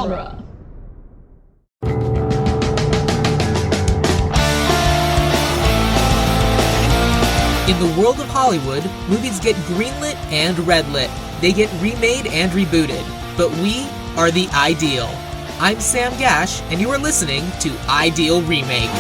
genre. In the world of Hollywood, movies get greenlit and redlit. They get remade and rebooted. But we are the ideal. I'm Sam Gasch, and you are listening to Ideal Remake.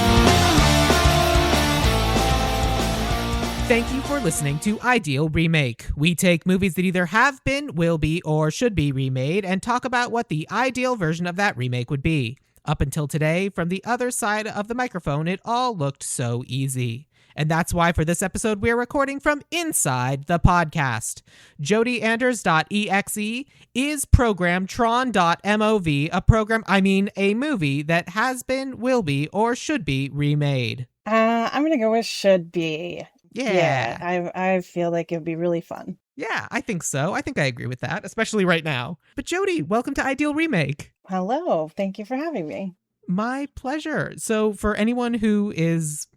Thank you for listening to Ideal Remake. We take movies that either have been, will be, or should be remade and talk about what the ideal version of that remake would be. Up until today, from the other side of the microphone, it all looked so easy. And that's why for this episode, we're recording from inside the podcast. JodyAnders.exe is program Tron.mov, a movie that has been, will be, or should be remade. I'm going to go with should be. Yeah. I feel like it would be really fun. Yeah, I think so. I think I agree with that, especially right now. But Jody, welcome to Ideal Remake. Hello. Thank you for having me. My pleasure. So for anyone who is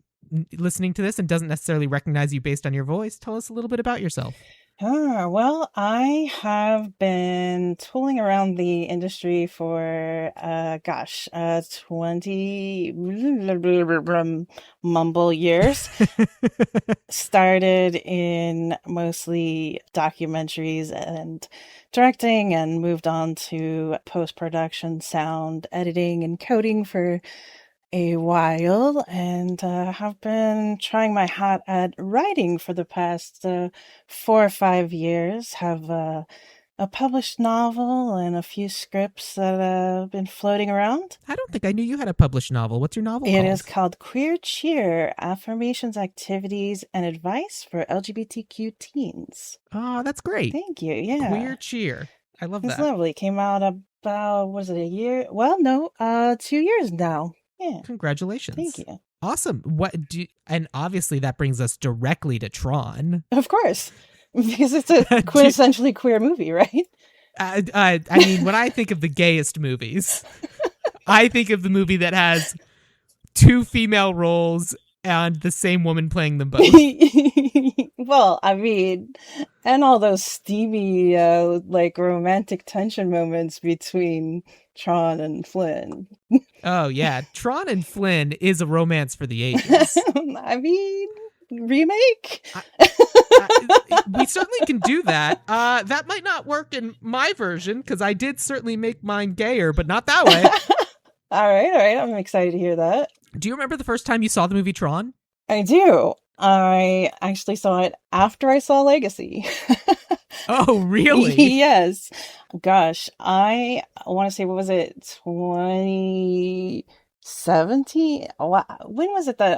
listening to this and doesn't necessarily recognize you based on your voice, tell us a little bit about yourself. Well, I have been tooling around the industry for, 20 mumble years. Started in mostly documentaries and directing and moved on to post-production, sound editing and coding for a while, and have been trying my hat at writing for the past 4 or 5 years. Have a published novel and a few scripts that have been floating around. I don't think I knew you had a published novel. What's your novel It called? is called Queer Cheer, Affirmations, Activities, and Advice for LGBTQ Teens. Oh, that's great. Thank you. Yeah. Queer Cheer. I love It's that. lovely. Came out about, was it a year? Well, no, 2 years now. Yeah. Congratulations. Thank you. Awesome. And obviously that brings us directly to Tron. Of course, because it's a quintessentially queer movie, right? I mean, when I think of the gayest movies, I think of the movie that has 2 female roles and the same woman playing them both. Well, I mean, and all those steamy, romantic tension moments between Tron and Flynn. Oh, yeah. Tron and Flynn is a romance for the ages. I mean, remake? We certainly can do that. That might not work in my version, because I did certainly make mine gayer, but not that way. All right. I'm excited to hear that. Do you remember the first time you saw the movie Tron? I do. I actually saw it after I saw Legacy. Oh, really? Yes. Gosh, I want to say, what was it, 2017? Wow. When was it that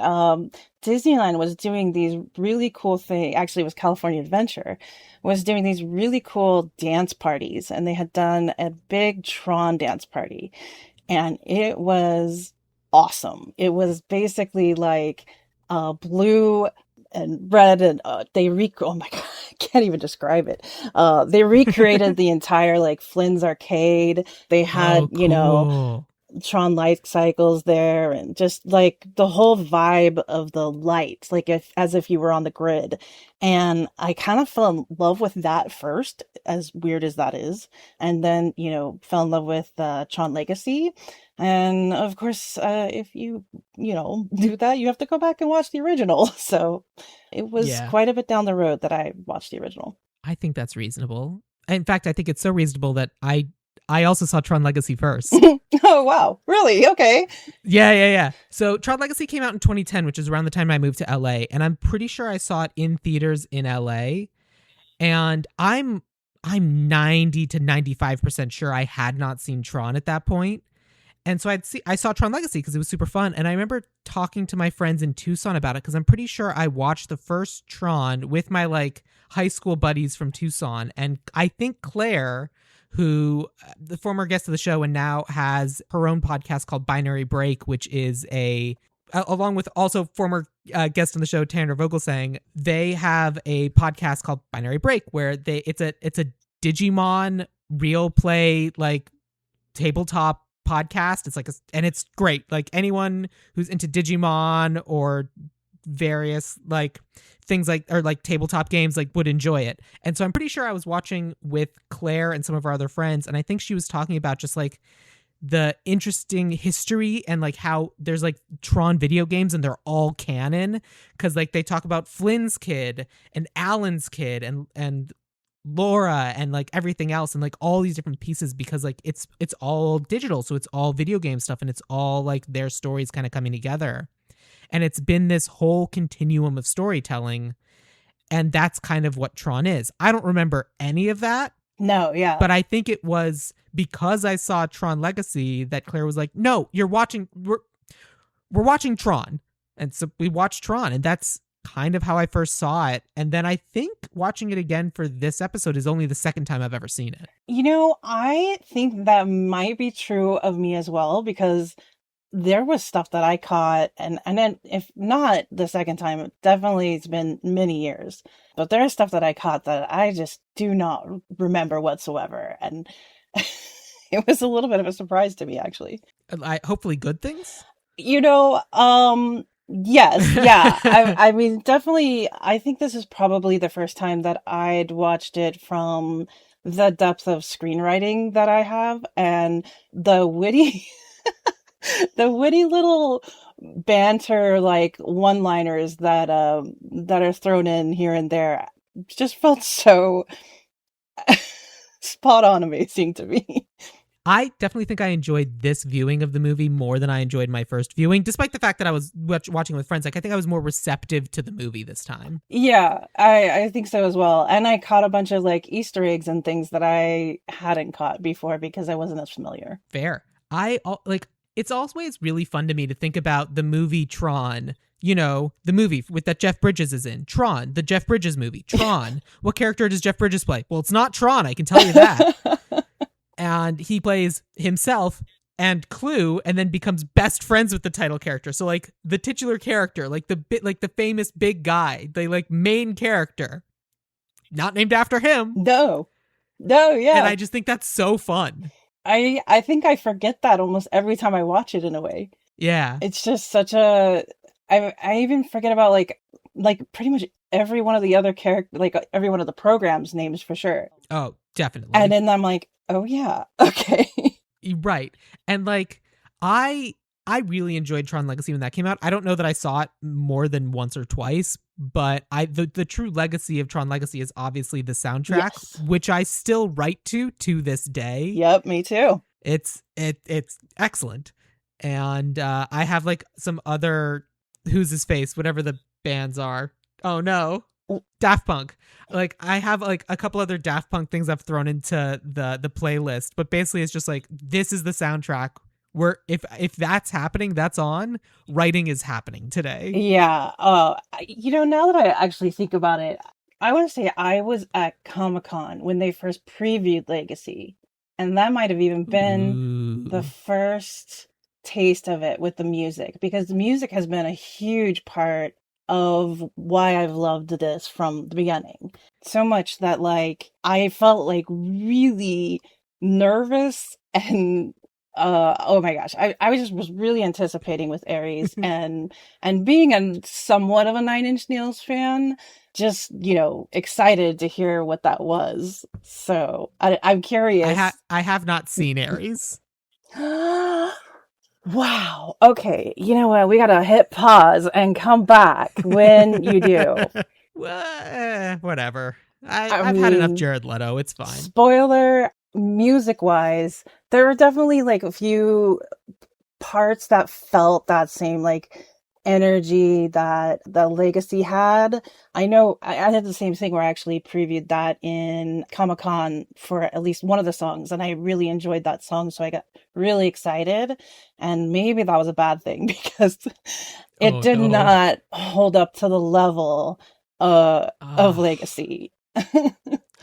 Disneyland was doing these really cool things? Actually, it was California Adventure, was doing these really cool dance parties, and they had done a big Tron dance party, and it was awesome. It was basically like blue and red, and oh my god, I can't even describe it. They recreated the entire Flynn's arcade. They had cool. Tron light cycles there, and just the whole vibe of the lights, as if you were on the grid. And I kind of fell in love with that first, as weird as that is, and then fell in love with Tron Legacy. And of course, if you do that, you have to go back and watch the original. So it was quite a bit down the road that I watched the original. I think that's reasonable. In fact, I think it's so reasonable that I also saw Tron Legacy first. Oh, wow. Really? Okay. Yeah. So Tron Legacy came out in 2010, which is around the time I moved to LA. And I'm pretty sure I saw it in theaters in LA. And I'm 90 to 95% sure I had not seen Tron at that point. And so I saw Tron Legacy because it was super fun. And I remember talking to my friends in Tucson about it, because I'm pretty sure I watched the first Tron with my high school buddies from Tucson. And I think Claire, who the former guest of the show and now has her own podcast called Binary Break, which is along with also former guest on the show Tanner Vogelsang, they have a podcast called Binary Break where it's a Digimon real play tabletop podcast. It's and it's great. Anyone who's into Digimon or various things or tabletop games would enjoy it. And so I'm pretty sure I was watching with Claire and some of our other friends, and I think she was talking about just the interesting history and like how there's like Tron video games and they're all canon because like they talk about Flynn's kid and Alan's kid and Laura and like everything else and like all these different pieces because like it's all digital, so it's all video game stuff and it's all like their stories kind of coming together. And it's been this whole continuum of storytelling, and that's kind of what Tron is. I don't remember any of that, No, yeah. but I think it was because I saw Tron Legacy that Claire was like, "No, we're watching Tron." And so we watched Tron, and that's kind of how I first saw it. And then I think watching it again for this episode is only the second time I've ever seen it. I think that might be true of me as well because there was stuff that I caught and then if not the second time, definitely it's been many years. But there is stuff that I caught that I just do not remember whatsoever. And it was a little bit of a surprise to me actually. Hopefully good things. Yes, yeah. I mean, definitely, I think this is probably the first time that I'd watched it from the depth of screenwriting that I have and the witty, the witty little banter, like one-liners that are thrown in here and there just felt so spot on amazing to me. I definitely think I enjoyed this viewing of the movie more than I enjoyed my first viewing, despite the fact that I was watching with friends. Like, I think I was more receptive to the movie this time. Yeah, I think so as well. And I caught a bunch of like Easter eggs and things that I hadn't caught before because I wasn't as familiar. Fair. It's always really fun to me to think about the movie Tron, the movie with that Jeff Bridges is in. Tron, the Jeff Bridges movie. Tron. What character does Jeff Bridges play? Well, it's not Tron, I can tell you that. And he plays himself and Clue and then becomes best friends with the title character. So like the titular character, like the famous big guy, the like main character, not named after him. No. No, yeah. And I just think that's so fun. I think I forget that almost every time I watch it in a way. Yeah. It's just such a I even forget about like pretty much every one of the other like every one of the programs names for sure. Oh, definitely. And then I'm like, oh yeah, okay. Right. And like I really enjoyed Tron Legacy when that came out. I don't know that I saw it more than once or twice, but the true legacy of Tron Legacy is obviously the soundtrack, Yes. which I still write to this day. Yep, me too. It's excellent. And I have like some other who's his face, whatever the bands are. Oh no. Daft Punk. Like I have like a couple other Daft Punk things I've thrown into the playlist, but basically it's just like this is the soundtrack where if that's happening, that's on. Writing is happening today. Yeah. Now that I actually think about it, I want to say I was at Comic-Con when they first previewed Legacy, and that might have even been the first taste of it with the music, because the music has been a huge part of why I've loved this from the beginning. So much that like I felt like really nervous and oh my gosh, I was really anticipating with Aries and being a somewhat of a Nine Inch Nails fan, just excited to hear what that was. So I'm curious. I have not seen Aries. Wow. Okay. You know what? We gotta hit pause and come back when you do. Whatever. I've had enough Jared Leto. It's fine. Spoiler, music-wise, there were definitely like a few parts that felt that same like energy that the Legacy had. I know I did the same thing where I actually previewed that in Comic-Con for at least one of the songs, and I really enjoyed that song, so I got really excited. And maybe that was a bad thing because it did not hold up to the level of Legacy.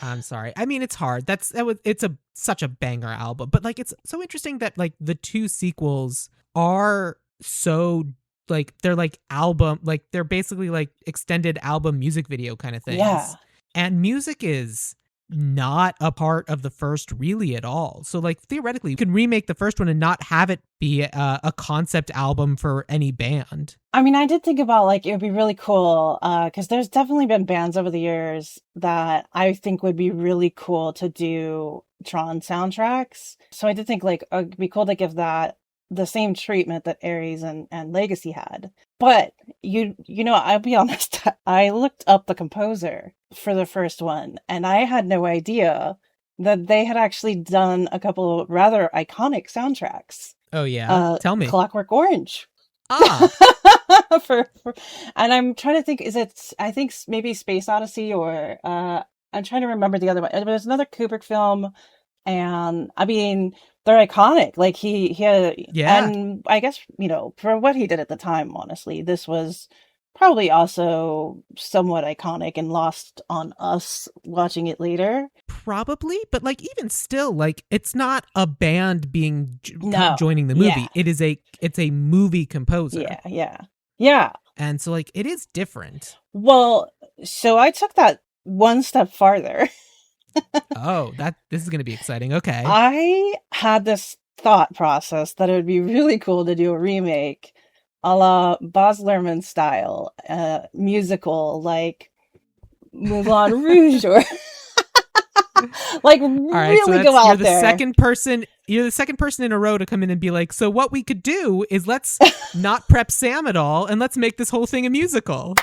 I'm sorry. I mean, it's hard. It's such a banger album, but like it's so interesting that like the two sequels are so like they're like album, like they're basically like extended album music video kind of things. Yeah. And music is not a part of the first really at all. So like theoretically you can remake the first one and not have it be a concept album for any band. I mean, I did think about like it would be really cool because there's definitely been bands over the years that I think would be really cool to do Tron soundtracks. So I did think like it'd be cool to give that the same treatment that Ares and Legacy had. But you know, I'll be honest, I looked up the composer for the first one and I had no idea that they had actually done a couple of rather iconic soundtracks. Oh yeah, tell me. Clockwork Orange. Ah, And I'm trying to think, is it, I think maybe Space Odyssey or I'm trying to remember the other one. There's another Kubrick film, and I mean they're iconic. Like he had, yeah. and I guess you know for what he did at the time, honestly, this was probably also somewhat iconic and lost on us watching it later. Probably, but like even still, like it's not a band being No, joining the movie. yeah, It's a movie composer. yeah. And so like it is different. Well, so I took that one step farther. Oh, this is going to be exciting. Okay. I had this thought process that it would be really cool to do a remake a la Baz Luhrmann style, musical like Moulin Rouge or like All right, so really go out you're the there. you're the second person in a row to come in and be like, so what we could do is let's not prep Sam at all and let's make this whole thing a musical.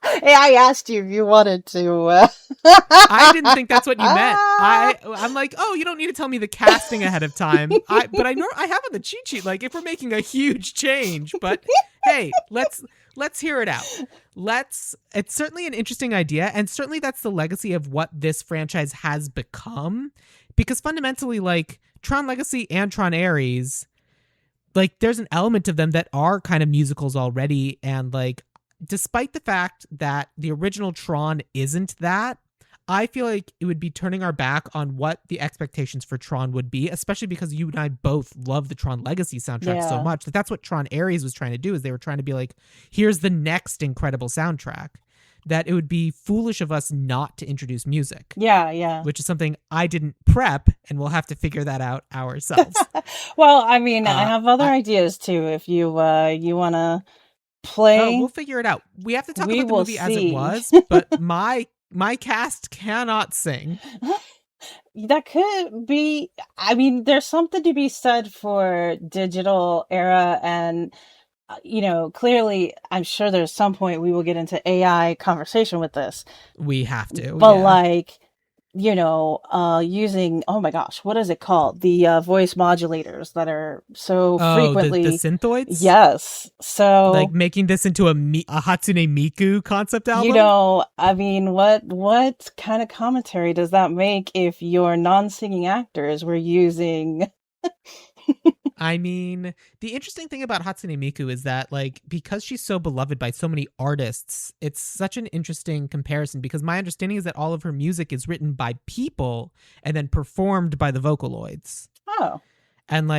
Hey, I asked you if you wanted to. I didn't think that's what you meant. I'm like, oh, you don't need to tell me the casting ahead of time. But I know I have on the cheat sheet like if we're making a huge change. But hey, let's hear it out. It's certainly an interesting idea, and certainly that's the legacy of what this franchise has become. Because fundamentally, like Tron Legacy and Tron Ares, like there's an element of them that are kind of musicals already, and like despite the fact that the original Tron isn't that, I feel like it would be turning our back on what the expectations for Tron would be, especially because you and I both love the Tron Legacy soundtrack so much. That's what Tron Ares was trying to do, is they were trying to be like, here's the next incredible soundtrack. That it would be foolish of us not to introduce music. Yeah. Which is something I didn't prep, and we'll have to figure that out ourselves. Well, I mean, I have other ideas too if you want to play. Oh, we'll figure it out. We have to talk about the movie as it was, but my cast cannot sing. That could be, I mean, there's something to be said for digital era and you know, clearly I'm sure there's some point we will get into AI conversation with this. We have to. But like, you know, using, oh my gosh, what is it called? The voice modulators that are so frequently the synthoids. Yes, so like making this into a Hatsune Miku concept album. You know, I mean, what kind of commentary does that make if your non-singing actors were using? I mean, the interesting thing about Hatsune Miku is that, like, because she's so beloved by so many artists, it's such an interesting comparison, because my understanding is that all of her music is written by people and then performed by the Vocaloids. Oh. And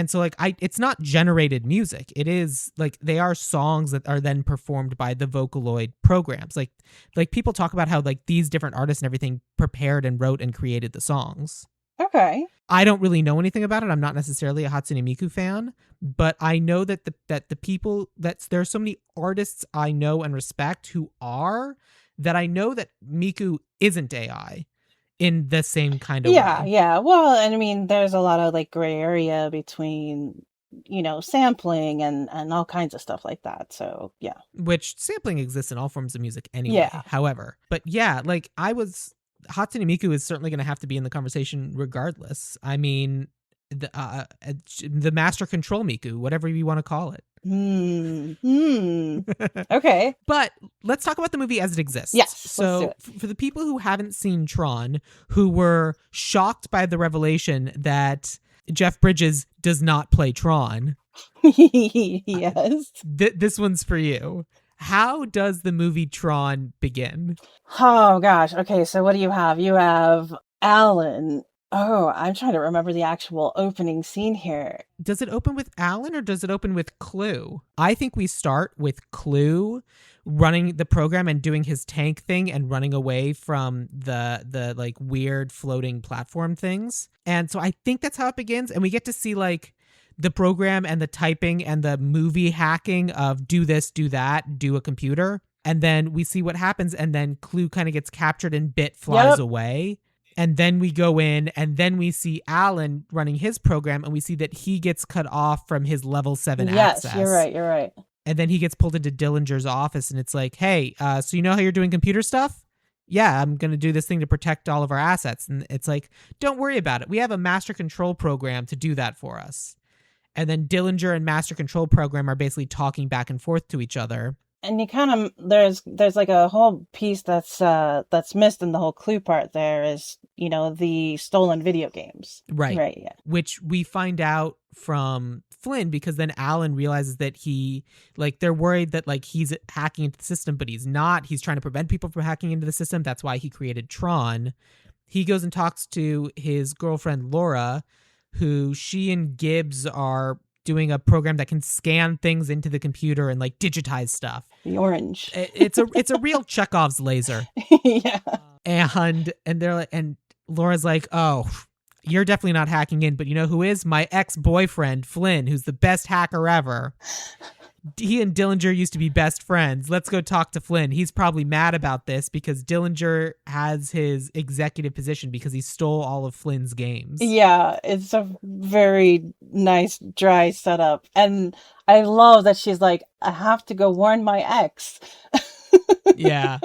so it's not generated music. It is like they are songs that are then performed by the Vocaloid programs. Like people talk about how like these different artists and everything prepared and wrote and created the songs. Okay. I don't really know anything about it. I'm not necessarily a Hatsune Miku fan, but I know that the people there are so many artists I know and respect who are, that I know that Miku isn't AI in the same kind of way. Yeah. Well, and I mean, there's a lot of like gray area between, you know, sampling and all kinds of stuff like that. So yeah. Which sampling exists in all forms of music anyway. Yeah. However, but yeah, like Hatsune Miku is certainly going to have to be in the conversation regardless. I mean, the Master Control Miku, whatever you want to call it. Okay. But let's talk about the movie as it exists. Yes. So for the people who haven't seen Tron, who were shocked by the revelation that Jeff Bridges does not play Tron. Yes. This one's for you. How does the movie Tron begin? Oh, gosh. Okay, so what do you have? You have Alan. Oh, I'm trying to remember the actual opening scene here. Does it open with Alan or does it open with Clue? I think we start with Clue, running the program and doing his tank thing and running away from the like weird floating platform things. And so I think that's how it begins. And we get to see like the program and the typing and the movie hacking of do this, do that, do a computer. And then we see what happens. And then Clue kind of gets captured and Bit flies away. And then we go in and then we see Alan running his program and we see that he gets cut off from his level 7 access. Yes, you're right. And then he gets pulled into Dillinger's office and it's like, hey, so you know how you're doing computer stuff? Yeah, I'm going to do this thing to protect all of our assets. And it's like, don't worry about it. We have a master control program to do that for us. And then Dillinger and master control program are basically talking back and forth to each other. And you kind of there's like a whole piece that's missed in the whole Clue part. There is, you know, the stolen video games, right? Yeah. Which we find out from Flynn because then Alan realizes that they're worried that like he's hacking into the system, but he's not. He's trying to prevent people from hacking into the system. That's why he created Tron. He goes and talks to his girlfriend Laura, who she and Gibbs are doing a program that can scan things into the computer and like digitize stuff. The orange. It's a real Chekhov's laser. Yeah. And they're like, and Laura's like, oh, you're definitely not hacking in, but you know who is? My ex-boyfriend, Flynn, who's the best hacker ever. He and Dillinger used to be best friends. Let's go talk to Flynn. He's probably mad about this because Dillinger has his executive position because he stole all of Flynn's games. Yeah, it's a very nice, dry setup. And I love that she's like, I have to go warn my ex. Yeah.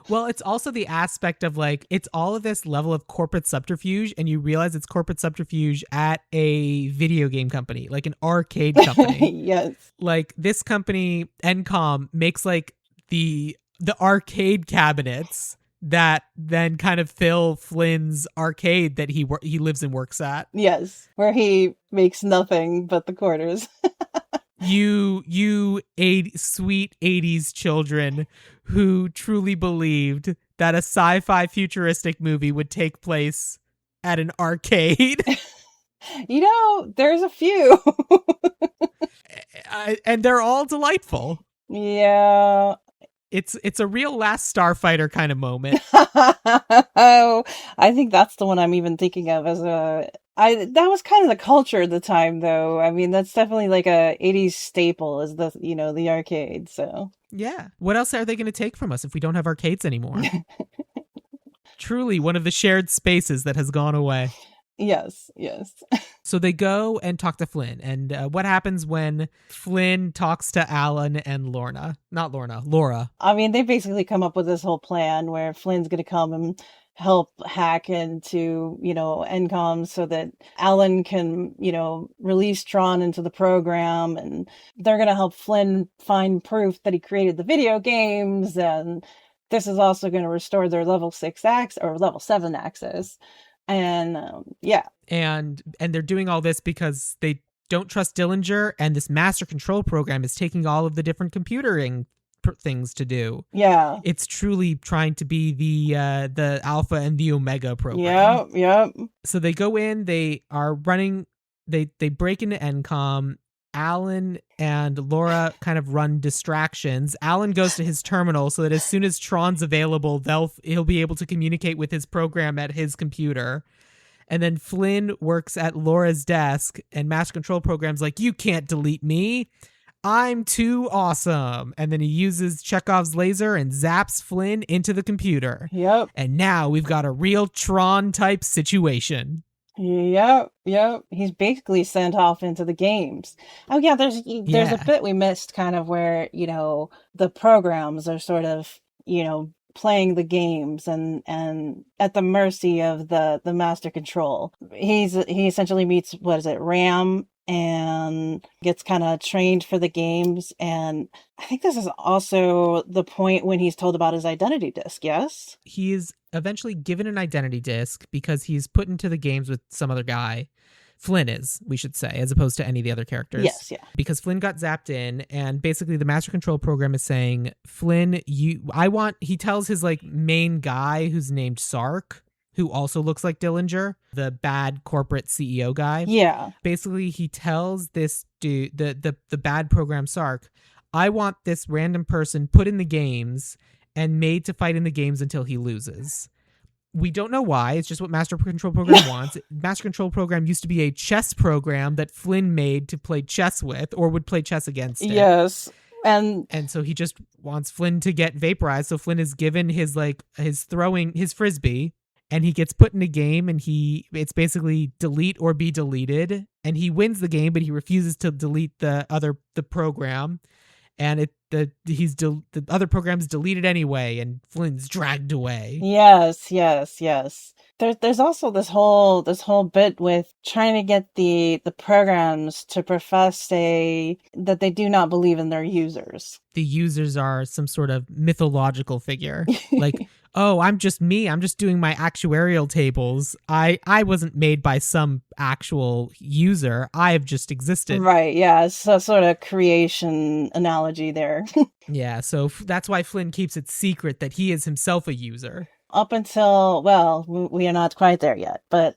Well, it's also the aspect of like, it's all of this level of corporate subterfuge, and you realize it's corporate subterfuge at a video game company, like an arcade company. Yes. Like this company, Encom, makes like the arcade cabinets that then kind of fill Flynn's arcade that he lives and works at. Yes, where he makes nothing but the quarters. You sweet 80s children who truly believed that a sci-fi futuristic movie would take place at an arcade. You know, there's a few. And they're all delightful. Yeah. It's a real Last Starfighter kind of moment. Oh, I think that's the one I'm even thinking of as that was kind of the culture at the time, though. I mean, that's definitely like a 80s staple is the arcade, so. Yeah. What else are they going to take from us if we don't have arcades anymore? Truly one of the shared spaces that has gone away. Yes. So they go and talk to Flynn. And what happens when Flynn talks to Alan and Laura? I mean, they basically come up with this whole plan where Flynn's going to come and help hack into, Encom so that Alan can, release Tron into the program. And they're going to help Flynn find proof that he created the video games. And this is also going to restore their level 6 access or level 7 access. And yeah. And they're doing all this because they don't trust Dillinger, and this master control program is taking all of the different computering things to do. Yeah. It's truly trying to be the alpha and the omega program. Yep. So they go in, they are running, they break into Encom. Alan and Laura kind of run distractions. Alan goes to his terminal so that as soon as Tron's available, he'll be able to communicate with his program at his computer. And then Flynn works at Laura's desk, and Master Control Program's like, you can't delete me. I'm too awesome. And then he uses Chekhov's laser and zaps Flynn into the computer. Yep. And now we've got a real Tron type situation. Yep. He's basically sent off into the games. Oh yeah, there's a bit we missed kind of where, the programs are sort of, playing the games and at the mercy of the master control. He essentially meets, Ram, and gets kind of trained for the games. And I think this is also the point when he's told about his identity disc, yes? He is eventually given an identity disc because he's put into the games with some other guy. Flynn is, we should say, as opposed to any of the other characters. Yes, yeah. Because Flynn got zapped in, and basically the master control program is saying, Flynn, he tells his main guy who's named Sark, who also looks like Dillinger, the bad corporate CEO guy. Yeah. Basically, he tells this dude, the bad program Sark, I want this random person put in the games and made to fight in the games until he loses. We don't know why. It's just what Master Control Program wants. Master Control Program used to be a chess program that Flynn made to play chess with, or would play chess against it. Yes. And so he just wants Flynn to get vaporized. So Flynn is given his frisbee, and he gets put in a game, and it's basically delete or be deleted. And he wins the game, but he refuses to delete the program. And the other program's deleted anyway, and Flynn's dragged away. yes. There's also this whole bit with trying to get the programs to profess that they do not believe in their users. The users are some sort of mythological figure. Like, oh, I'm just me. I'm just doing my actuarial tables. I wasn't made by some actual user. I have just existed. Right, yeah. It's a sort of creation analogy there. Yeah, so that's why Flynn keeps it secret that he is himself a user. Up until, well, we are not quite there yet, but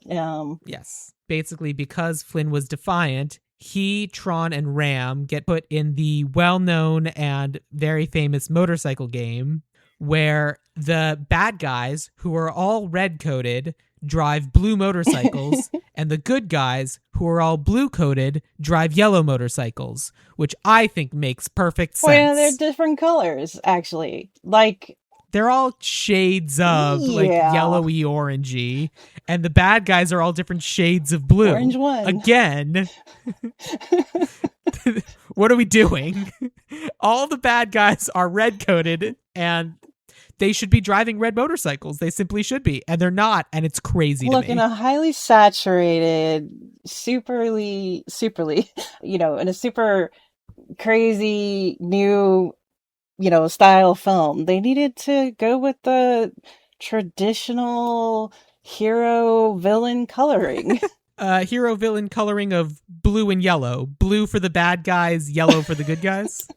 yes. Basically, because Flynn was defiant, he, Tron, and Ram get put in the well-known and very famous motorcycle game where the bad guys, who are all red-coded, drive blue motorcycles, and the good guys, who are all blue-coded, drive yellow motorcycles, which I think makes perfect sense. Well, they're different colors, actually. Like, they're all shades of like yellowy orangey, and the bad guys are all different shades of blue. Orange one. Again. What are we doing? All the bad guys are red coated, and they should be driving red motorcycles. They simply should be, and they're not, and it's crazy to me. Look, in a highly saturated, superly, in a super crazy new style film, they needed to go with the traditional hero villain coloring. Hero villain coloring of blue and yellow. Blue for the bad guys, yellow for the good guys.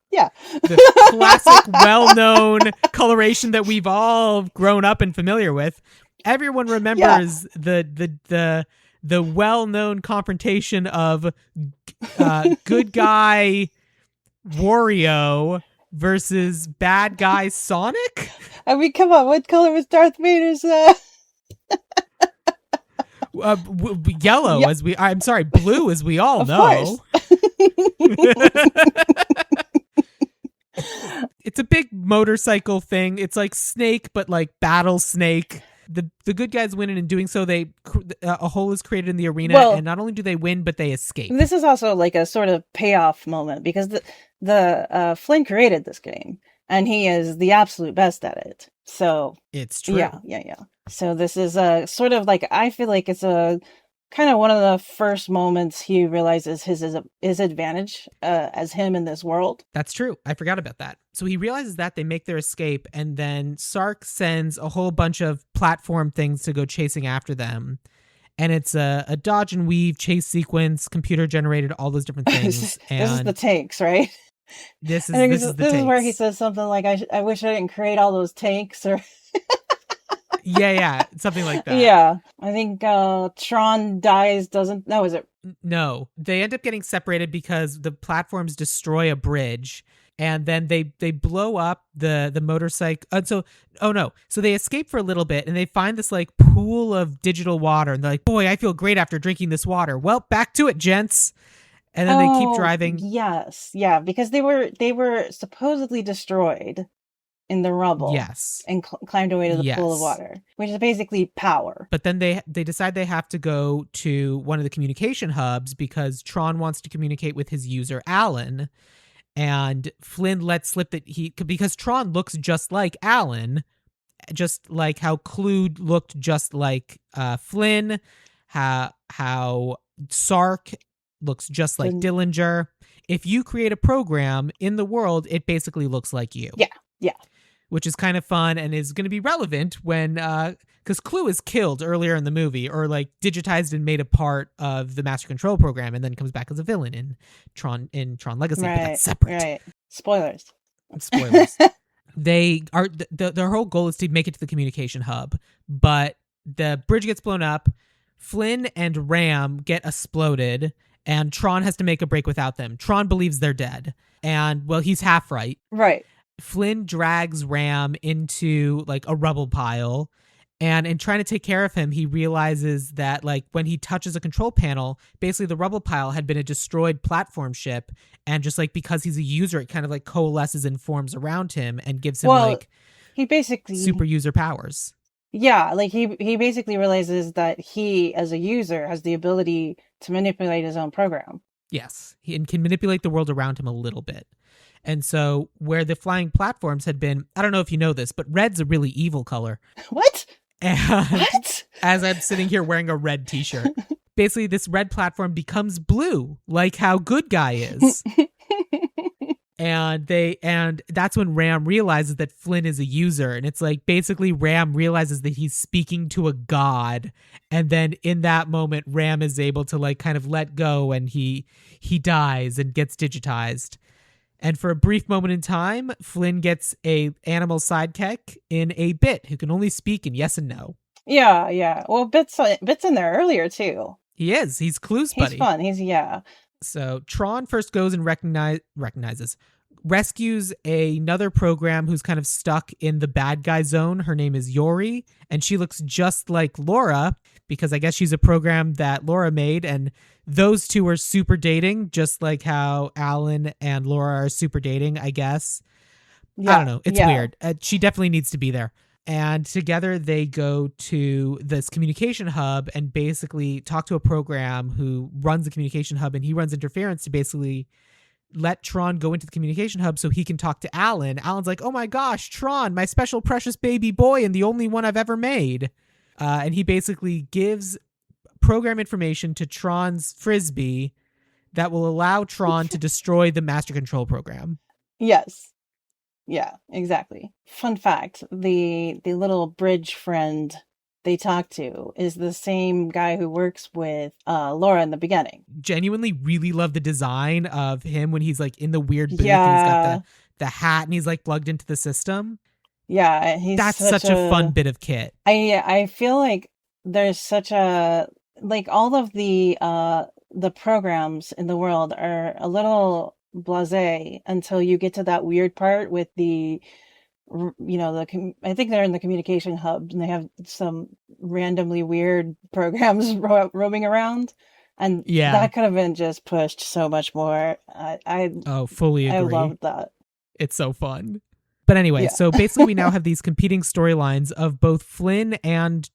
Yeah. The classic, well-known coloration that we've all grown up and familiar with. Everyone remembers the well-known confrontation of good guy Wario versus bad guy Sonic? I mean, come on, what color was Darth Vader's? Yellow, blue, as we all know. It's a big motorcycle thing. It's like Snake, but like Battle Snake. The good guys win, and in doing so, a hole is created in the arena, and not only do they win, but they escape. This is also like a sort of payoff moment, because the Flynn created this game, and he is the absolute best at it. So it's true. Yeah. So this is a sort of like, I feel like it's a kind of one of the first moments he realizes his advantage as him in this world. That's true. I forgot about that. So he realizes that, they make their escape, and then Sark sends a whole bunch of platform things to go chasing after them. And it's a dodge and weave chase sequence, computer generated, all those different things. This is the tanks, right? This is where he says something like, I wish I didn't create all those tanks, or yeah, something like that. Yeah, I think Tron dies. Is it? No, they end up getting separated because the platforms destroy a bridge, and then they blow up the motorcycle. So they escape for a little bit, and they find this like pool of digital water, and they're like, "Boy, I feel great after drinking this water." Well, back to it, gents. And then they keep driving. Yes, yeah, because they were supposedly destroyed in the rubble. Yes. And climbed away to the pool of water, which is basically power. But then they decide they have to go to one of the communication hubs because Tron wants to communicate with his user, Alan. And Flynn lets slip that because Tron looks just like Alan, just like how Clue looked just like Flynn, how Sark looks just like Dillinger. If you create a program in the world, it basically looks like you. Yeah. Which is kind of fun and is going to be relevant when, because Clue is killed earlier in the movie, or like digitized and made a part of the Master Control Program, and then comes back as a villain in Tron Legacy. Right, but that's separate. Right. Spoilers. They are their whole goal is to make it to the communication hub, but the bridge gets blown up. Flynn and Ram get exploded, and Tron has to make a break without them. Tron believes they're dead, and well, he's half right. Right. Flynn drags Ram into like a rubble pile, and in trying to take care of him, he realizes that like when he touches a control panel, basically the rubble pile had been a destroyed platform ship, and just like because he's a user, it kind of like coalesces and forms around him and gives him Well, like he super basically, user powers. yeah, like he basically realizes that he, as a user, has the ability to manipulate his own program. Yes, he can manipulate the world around him a little bit. And so where the flying platforms had been, I don't know if you know this, but red's a really evil color. What? And What? as I'm sitting here wearing a red t-shirt, basically this red platform becomes blue, like how Good Guy is. And that's when Ram realizes that Flynn is a user, and it's like basically Ram realizes that he's speaking to a god, and then in that moment Ram is able to like kind of let go, and he dies and gets digitized. And for a brief moment in time, Flynn gets a animal sidekick in a Bit who can only speak in yes and no. Yeah, yeah. Well, Bit's in there earlier too. He is. He's Clue's He's buddy. fun. Yeah. So Tron first goes and rescues another program who's kind of stuck in the bad guy zone. Her name is Yori, and she looks just like Laura because I guess she's a program that Laura made, and those two are super dating, just like how Alan and Laura are super dating, I guess. I Yeah, don't know. It's yeah. weird. She definitely needs to be there. And together they go to this communication hub and basically talk to a program who runs the communication hub, and he runs interference to basically let Tron go into the communication hub so he can talk to Alan. Alan's like, oh my gosh, Tron, my special precious baby boy and the only one I've ever made. And he basically gives program information to Tron's frisbee that will allow Tron to destroy the master control program. Yes. Yeah, exactly. Fun fact, the little bridge friend they talk to is the same guy who works with Laura in the beginning. Genuinely really love the design of him when he's like in the weird booth and he's got Yeah. the hat and he's like plugged into the system. Yeah, he's That's such a fun bit of kit. I feel like there's such a like all of the programs in the world are a little blasé until you get to that weird part with I think they're in the communication hub and they have some randomly weird programs roaming around, and Yeah. that could have been just pushed so much more. Oh, fully I agree. loved that. It's so fun. But anyway, Yeah. so basically we now have these competing storylines of both Flynn and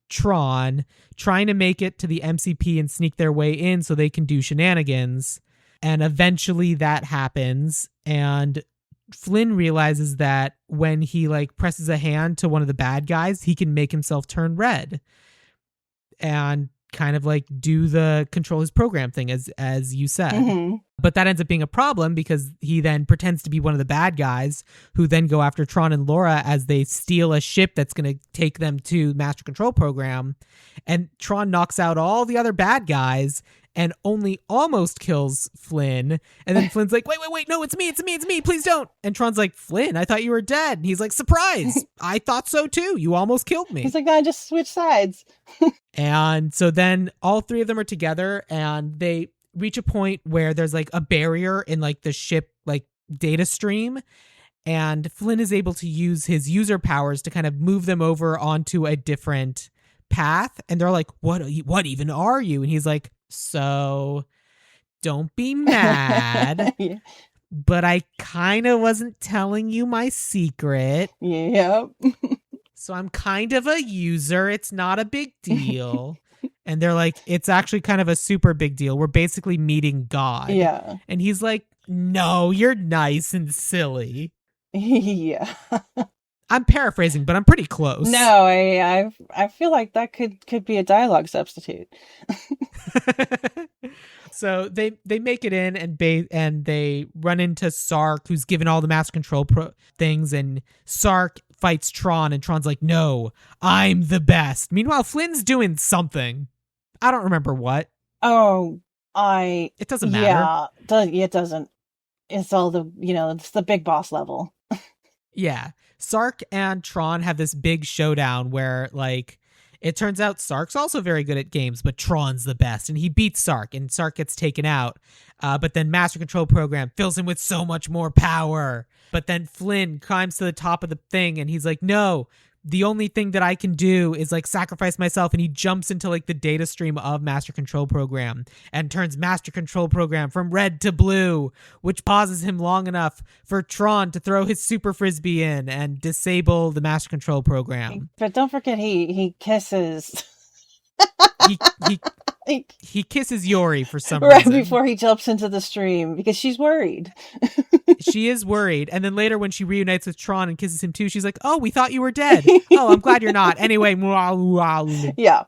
Tron trying to make it to the MCP and sneak their way in so they can do shenanigans. And eventually that happens. And Flynn realizes that when he like presses a hand to one of the bad guys, he can make himself turn red and kind of like do the control his program thing as you said. Mm-hmm. But that ends up being a problem because he then pretends to be one of the bad guys who then go after Tron and Laura as they steal a ship that's going to take them to Master Control Program. And Tron knocks out all the other bad guys and only almost kills Flynn. And then Flynn's like, wait, no, it's me, please don't. And Tron's like, Flynn, I thought you were dead. And he's like, surprise, I thought so too. You almost killed me. He's like, no, I just switched sides. And so then all three of them are together and they reach a point where there's like a barrier in like the ship like data stream, and Flynn is able to use his user powers to kind of move them over onto a different path. And they're like, what even are you? And he's like, so don't be mad, Yeah. but I kind of wasn't telling you my secret. Yep. So I'm kind of a user. It's not a big deal. And they're like, it's actually kind of a super big deal. We're basically meeting God. Yeah. And he's like, no, you're nice and silly. Yeah. I'm paraphrasing, but I'm pretty close. No, I feel like that could be a dialogue substitute. So they make it in and they run into Sark, who's given all the master control things, and Sark fights Tron, and Tron's like, no, I'm the best. Meanwhile, Flynn's doing something. I don't remember what. Oh, It doesn't matter. Yeah, it doesn't. It's all it's the big boss level. Yeah. Sark and Tron have this big showdown where, like, It turns out Sark's also very good at games, but Tron's the best, and he beats Sark, and Sark gets taken out. But then Master Control Program fills him with so much more power. But then Flynn climbs to the top of the thing, and he's like, no, the only thing that I can do is like sacrifice myself. And he jumps into like the data stream of Master Control Program and turns Master Control Program from red to blue, which pauses him long enough for Tron to throw his super frisbee in and disable the Master Control Program. But don't forget, he kisses. He kisses Yori for some right reason. Before he jumps into the stream because she's worried. She is worried. And then later when she reunites with Tron and kisses him too, she's like, oh, we thought you were dead. Oh, I'm glad you're not. Anyway. Yeah.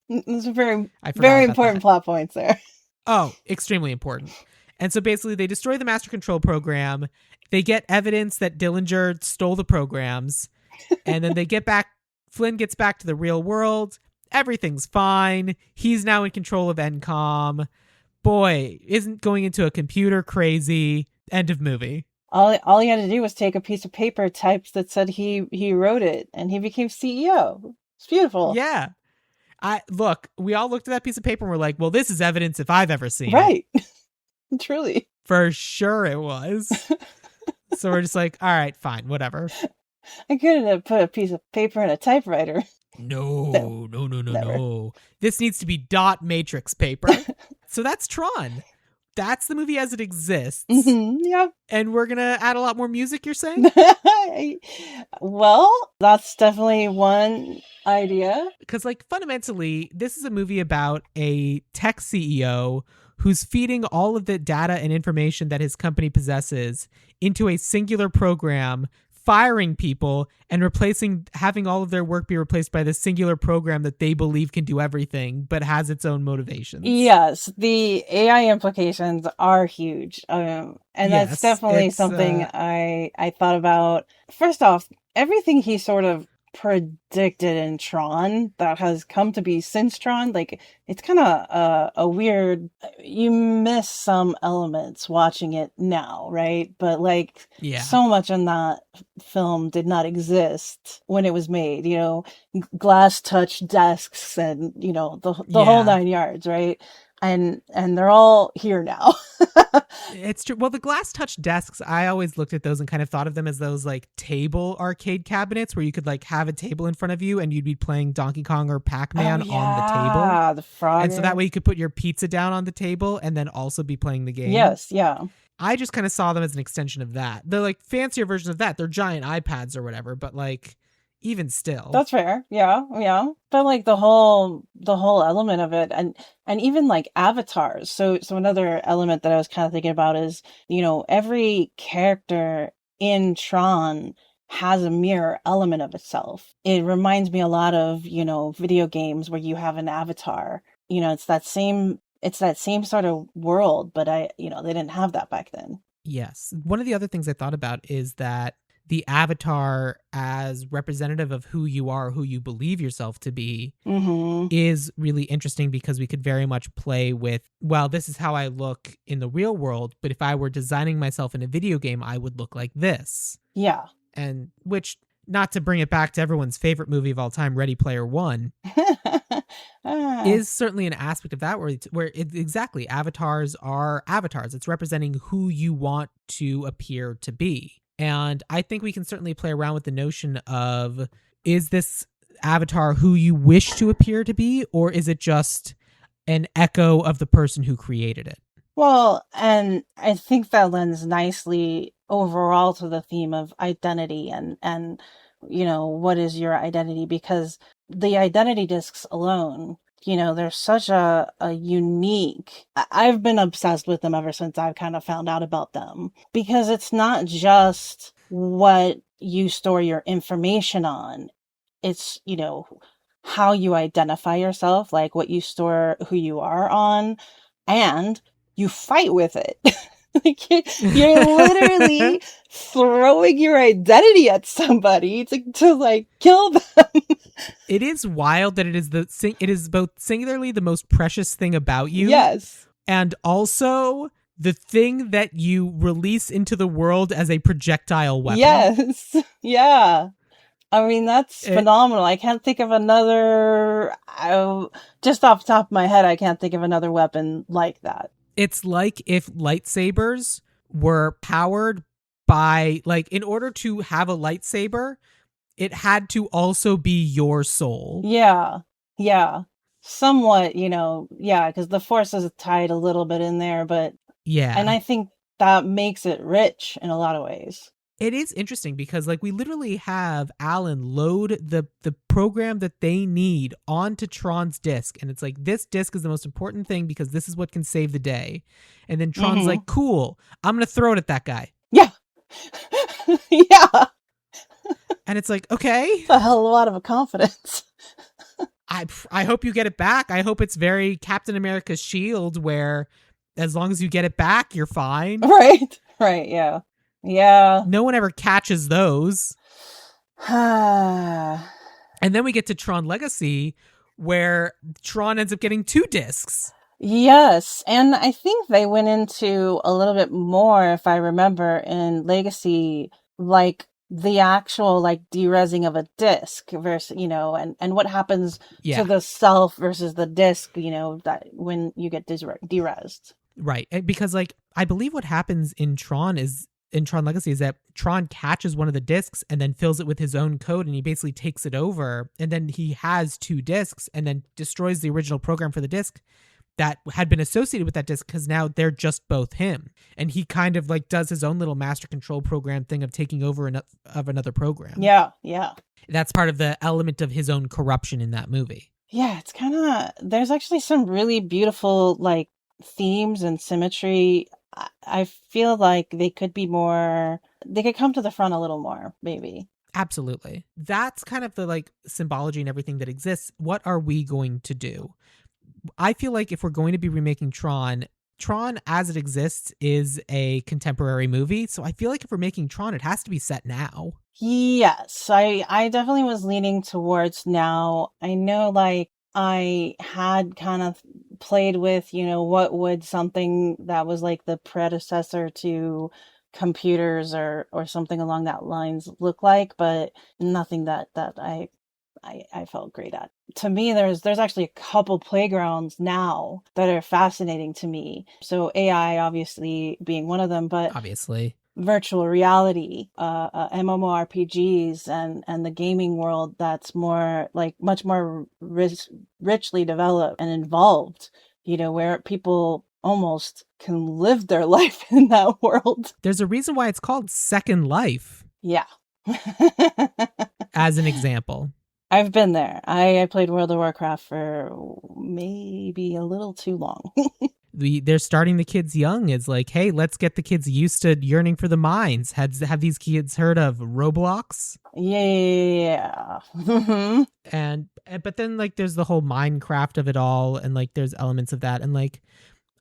It's a very important plot points there. Oh, extremely important. And so basically they destroy the Master Control Program. They get evidence that Dillinger stole the programs. And then Flynn gets back to the real world. Everything's fine. He's now in control of NCOM. Boy, isn't going into a computer crazy. End of movie. All he had to do was take a piece of paper typed that said he wrote it, and he became CEO. It's beautiful. Yeah. We all looked at that piece of paper and we're like, well, this is evidence if I've ever seen it. Right. Truly. For sure it was. So we're just like, all right, fine, whatever. I couldn't have put a piece of paper in a typewriter. No. This needs to be dot matrix paper. So that's Tron. That's the movie as it exists. Mm-hmm, yeah. And we're going to add a lot more music, you're saying? Well, that's definitely one idea. Because, like, fundamentally, this is a movie about a tech CEO who's feeding all of the data and information that his company possesses into a singular program, firing people and having all of their work be replaced by this singular program that they believe can do everything, but has its own motivations. Yes, the AI implications are huge. That's definitely something I thought about. First off, everything he sort of predicted in Tron that has come to be since Tron, like, it's kind of a weird, you miss some elements watching it now, right? But like, so much in that film did not exist when it was made, glass touch desks and the whole 9 yards, right? And they're all here now. It's true. Well, the glass touch desks, I always looked at those and kind of thought of them as those like table arcade cabinets where you could like have a table in front of you and you'd be playing Donkey Kong or Pac-Man on the table. The Frogger. And so that way you could put your pizza down on the table and then also be playing the game. Yes, yeah. I just kind of saw them as an extension of that. They're like fancier versions of that. They're giant iPads or whatever, but like even still. That's fair. Yeah. But like the whole element of it and even like avatars. So another element that I was kind of thinking about is, every character in Tron has a mirror element of itself. It reminds me a lot of, video games where you have an avatar. It's that same sort of world, but they didn't have that back then. Yes. One of the other things I thought about is that the avatar as representative of who you are, who you believe yourself to be, is really interesting because we could very much play with, well, this is how I look in the real world, but if I were designing myself in a video game, I would look like this. Yeah. And which, not to bring it back to everyone's favorite movie of all time, Ready Player One, is certainly an aspect of that where exactly, avatars are avatars. It's representing who you want to appear to be. And I think we can certainly play around with the notion of, is this avatar who you wish to appear to be, or is it just an echo of the person who created it? Well, and I think that lends nicely overall to the theme of identity and what is your identity? Because the identity discs alone, they're such a unique, I've been obsessed with them ever since I've kind of found out about them, because it's not just what you store your information on. It's, how you identify yourself, like what you store who you are on, and you fight with it. Like you're literally throwing your identity at somebody to kill them. It is wild that it is both singularly the most precious thing about you. Yes. And also the thing that you release into the world as a projectile weapon. Yes. Yeah. I mean, that's It, phenomenal. I can't think of another, just off the top of my head, I can't think of another weapon like that. it's like if lightsabers were powered by, like, in order to have a lightsaber, it had to also be your soul. Yeah, yeah. Somewhat, yeah, because the force is tied a little bit in there, and Yeah. I think that makes it rich in a lot of ways. It is interesting because, like, we literally have Alan load the program that they need onto Tron's disk, and it's like, this disk is the most important thing because this is what can save the day. And then Tron's Hmm. like, cool, I'm gonna throw it at that guy. Yeah. Yeah. And it's like, okay, It's a hell of a lot of confidence. I hope you get it back. I hope it's very Captain America's shield, where as long as you get it back, you're fine. Right. Right. Yeah. Yeah. No one ever catches those. And then we get to Tron Legacy, where Tron ends up getting 2 discs. Yes, and I think they went into a little bit more, if I remember, in Legacy, like the actual like derezzing of a disc versus, and what happens to Yeah, the self versus the disc, that when you get derezzed. right. Because, like, I believe what happens in Tron Legacy is that Tron catches one of the discs and then fills it with his own code, and he basically takes it over, and then he has 2 discs and then destroys the original program for the disc that had been associated with that disc, because now they're just both him, and he kind of like does his own little master control program thing of taking over of another program. Yeah, yeah. That's part of the element of his own corruption in that movie. Yeah, it's kind of, there's actually some really beautiful like themes and symmetry. I feel like they could be more, they could come to the front a little more, maybe. Absolutely. That's kind of the like symbology and everything that exists. What are we going to do? I feel like if we're going to be remaking Tron, Tron as it exists is a contemporary movie. So I feel like if we're making Tron, it has to be set now. Yes, I definitely was leaning towards now. I know like I had kind of played with, what would something that was like the predecessor to computers or something along that lines look like, but nothing that I felt great at. To me, there's actually a couple playgrounds now that are fascinating to me. So AI obviously being one of them, but Obviously. virtual reality, MMORPGs, and the gaming world that's more like much more richly developed and involved. Where people almost can live their life in that world. There's a reason why it's called Second Life, Yeah. as an example. I've been there. I played World of Warcraft for maybe a little too long. They're starting the kids young. It's like, hey, let's get the kids used to yearning for the mines. Have these kids heard of Roblox? Yeah. And but then, like, there's the whole Minecraft of it all, and like there's elements of that, and like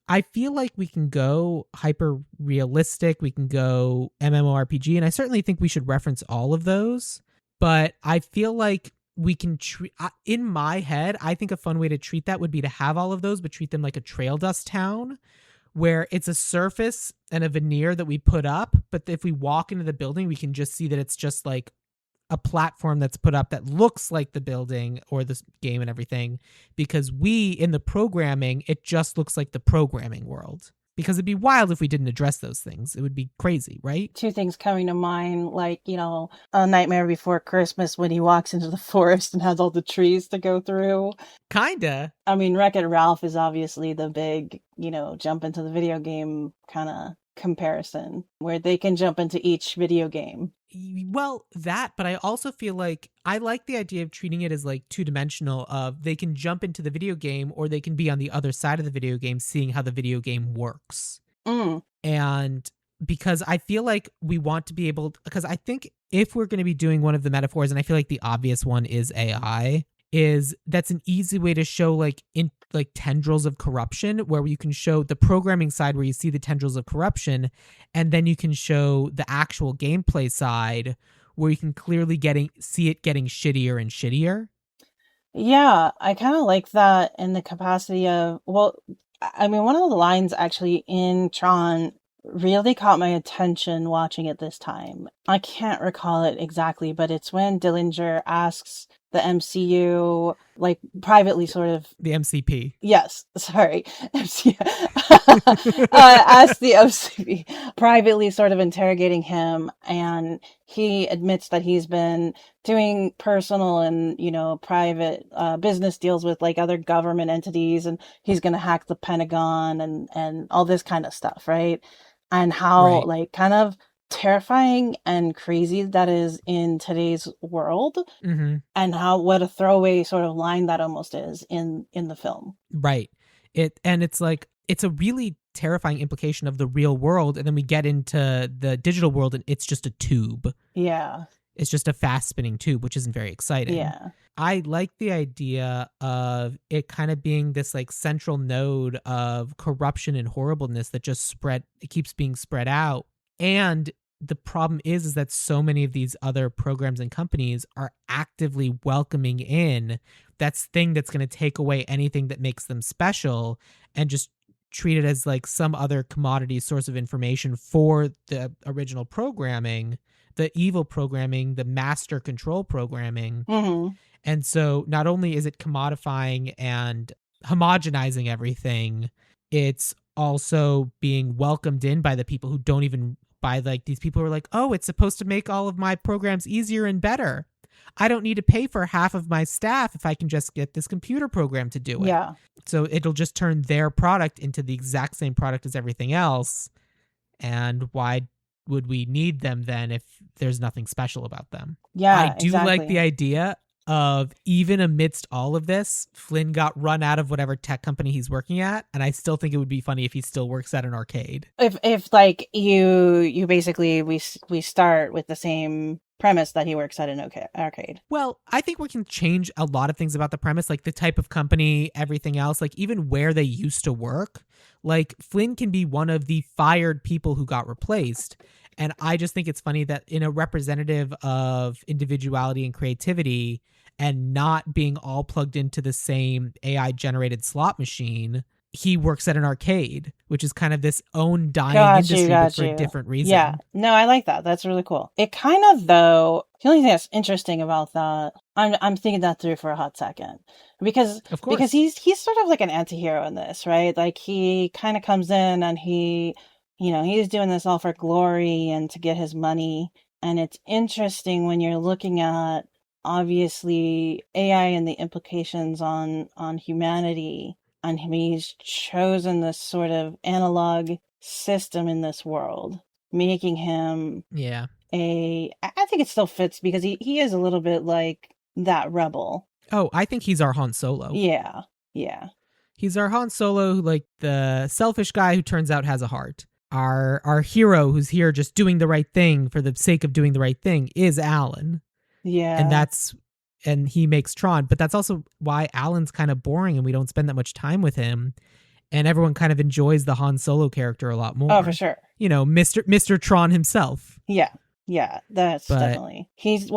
I feel like we can go hyper realistic, we can go MMORPG, and I certainly think we should reference all of those. But I feel like we can treat, in my head, I think a fun way to treat that would be to have all of those, but treat them like a trail dust town, where it's a surface and a veneer that we put up. But if we walk into the building, we can just see that it's just like a platform that's put up that looks like the building or the game and everything, because we in the programming, it just looks like the programming world. Because it'd be wild if we didn't address those things. It would be crazy, right? Two things coming to mind, like, A Nightmare Before Christmas when he walks into the forest and has all the trees to go through. Kinda. I mean, Wreck-It Ralph is obviously the big, jump into the video game kind of comparison, where they can jump into each video game. Well, that, but I also feel like I like the idea of treating it as like 2-dimensional, of they can jump into the video game or they can be on the other side of the video game seeing how the video game works. Mm. And because I feel like we want to be able, because I think if we're going to be doing one of the metaphors, and I feel like the obvious one is AI, is that's an easy way to show like in like tendrils of corruption, where you can show the programming side where you see the tendrils of corruption, and then you can show the actual gameplay side where you can clearly see it getting shittier and shittier. Yeah, I kind of like that in the capacity of, well, I mean, one of the lines actually in Tron really caught my attention watching it this time. I can't recall it exactly, but it's when Dillinger asks the MCU, like privately sort of, The MCP. yes, sorry, MCU, asked the MCU, privately sort of interrogating him, and he admits that he's been doing personal and, private business deals with like other government entities, and he's going to hack the Pentagon and all this kind of stuff, right? And how Right. like kind of terrifying and crazy that is in today's world, Mm-hmm. and how what a throwaway sort of line that almost is in the film. Right. It's like it's a really terrifying implication of the real world, and then we get into the digital world and it's just a tube. Yeah. It's just a fast spinning tube, which isn't very exciting. Yeah. I like the idea of it kind of being this like central node of corruption and horribleness that just it keeps being spread out. And the problem is that so many of these other programs and companies are actively welcoming in that thing that's going to take away anything that makes them special and just treat it as like some other commodity source of information for the original programming, the evil programming, the master control programming. Mm-hmm. And so not only is it commodifying and homogenizing everything, it's also being welcomed in by the people who don't even by like these people who are like, oh, it's supposed to make all of my programs easier and better. I don't need to pay for half of my staff if I can just get this computer program to do it. Yeah. So it'll just turn their product into the exact same product as everything else. And why would we need them then if there's nothing special about them? Yeah, I do like the exactly. idea of even amidst all of this, Flynn got run out of whatever tech company he's working at, and I still think it would be funny if he still works at an arcade. If like you basically we start with the same premise that he works at an arcade. Well, I think we can change a lot of things about the premise, like the type of company, everything else, like even where they used to work. Like Flynn can be one of the fired people who got replaced. And I just think it's funny that in a representative of individuality and creativity and not being all plugged into the same AI generated slot machine, he works at an arcade, which is kind of this own dying industry, but Got for a you. different Yeah. reason. No, I like that. That's really cool. It kind of though, the only thing that's interesting about that, I'm thinking that through for a hot second. Because Of because course. he's sort of like an anti-hero in this, right? Like he kind of comes in and he's doing this all for glory and to get his money. And it's interesting when you're looking at obviously AI and the implications on humanity, and he's chosen this sort of analog system in this world, making him Yeah. I think it still fits because he is a little bit like that rebel. Oh, I think he's our Han Solo. Yeah. Yeah. He's our Han Solo, like the selfish guy who turns out has a heart. Our hero who's here just doing the right thing for the sake of doing the right thing is Alan. Yeah. And he makes Tron, but that's also why Alan's kind of boring and we don't spend that much time with him. And everyone kind of enjoys the Han Solo character a lot Oh, for more. sure. You know, Mr. Tron himself. Yeah. Yeah, that's But definitely. He's the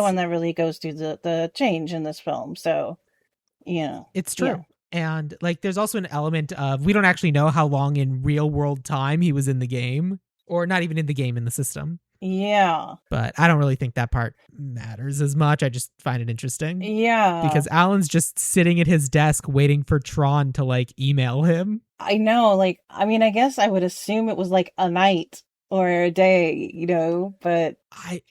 one that really goes through the change in this film. So, it's yeah. true. And like there's also an element of we don't actually know how long in real world time he was in the game, or not even in the game, in the system. Yeah. But I don't really think that part matters as much. I just find it interesting Yeah. because Alan's just sitting at his desk waiting for Tron to like email him. I know, like, I mean, I guess I would assume it was like a night or a day, but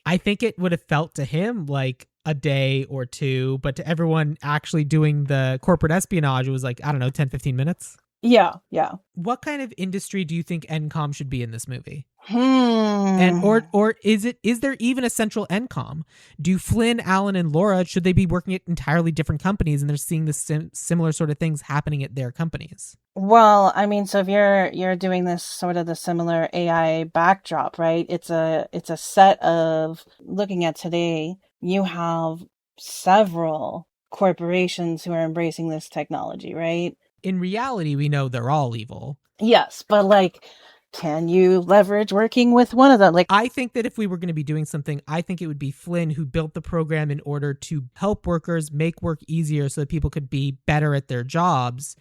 I think it would have felt to him like a day or two, but to everyone actually doing the corporate espionage, it was like, I don't know, 10, 15 minutes. yeah, yeah. What kind of industry do you think NCOM should be in this movie? And Hmm. or is there even a central NCOM? Do Flynn, Alan, and Laura, should they be working at entirely different companies and they're seeing the similar sort of things happening at their companies? Well, I mean, so if you're doing this sort of the similar AI backdrop, right? It's a set of looking at today, you have several corporations who are embracing this technology, right? In reality, we know they're all evil. Yes, but like, can you leverage working with one of them? Like, I think that if we were going to be doing something, I think it would be Flynn who built the program in order to help workers make work easier so that people could be better at their jobs.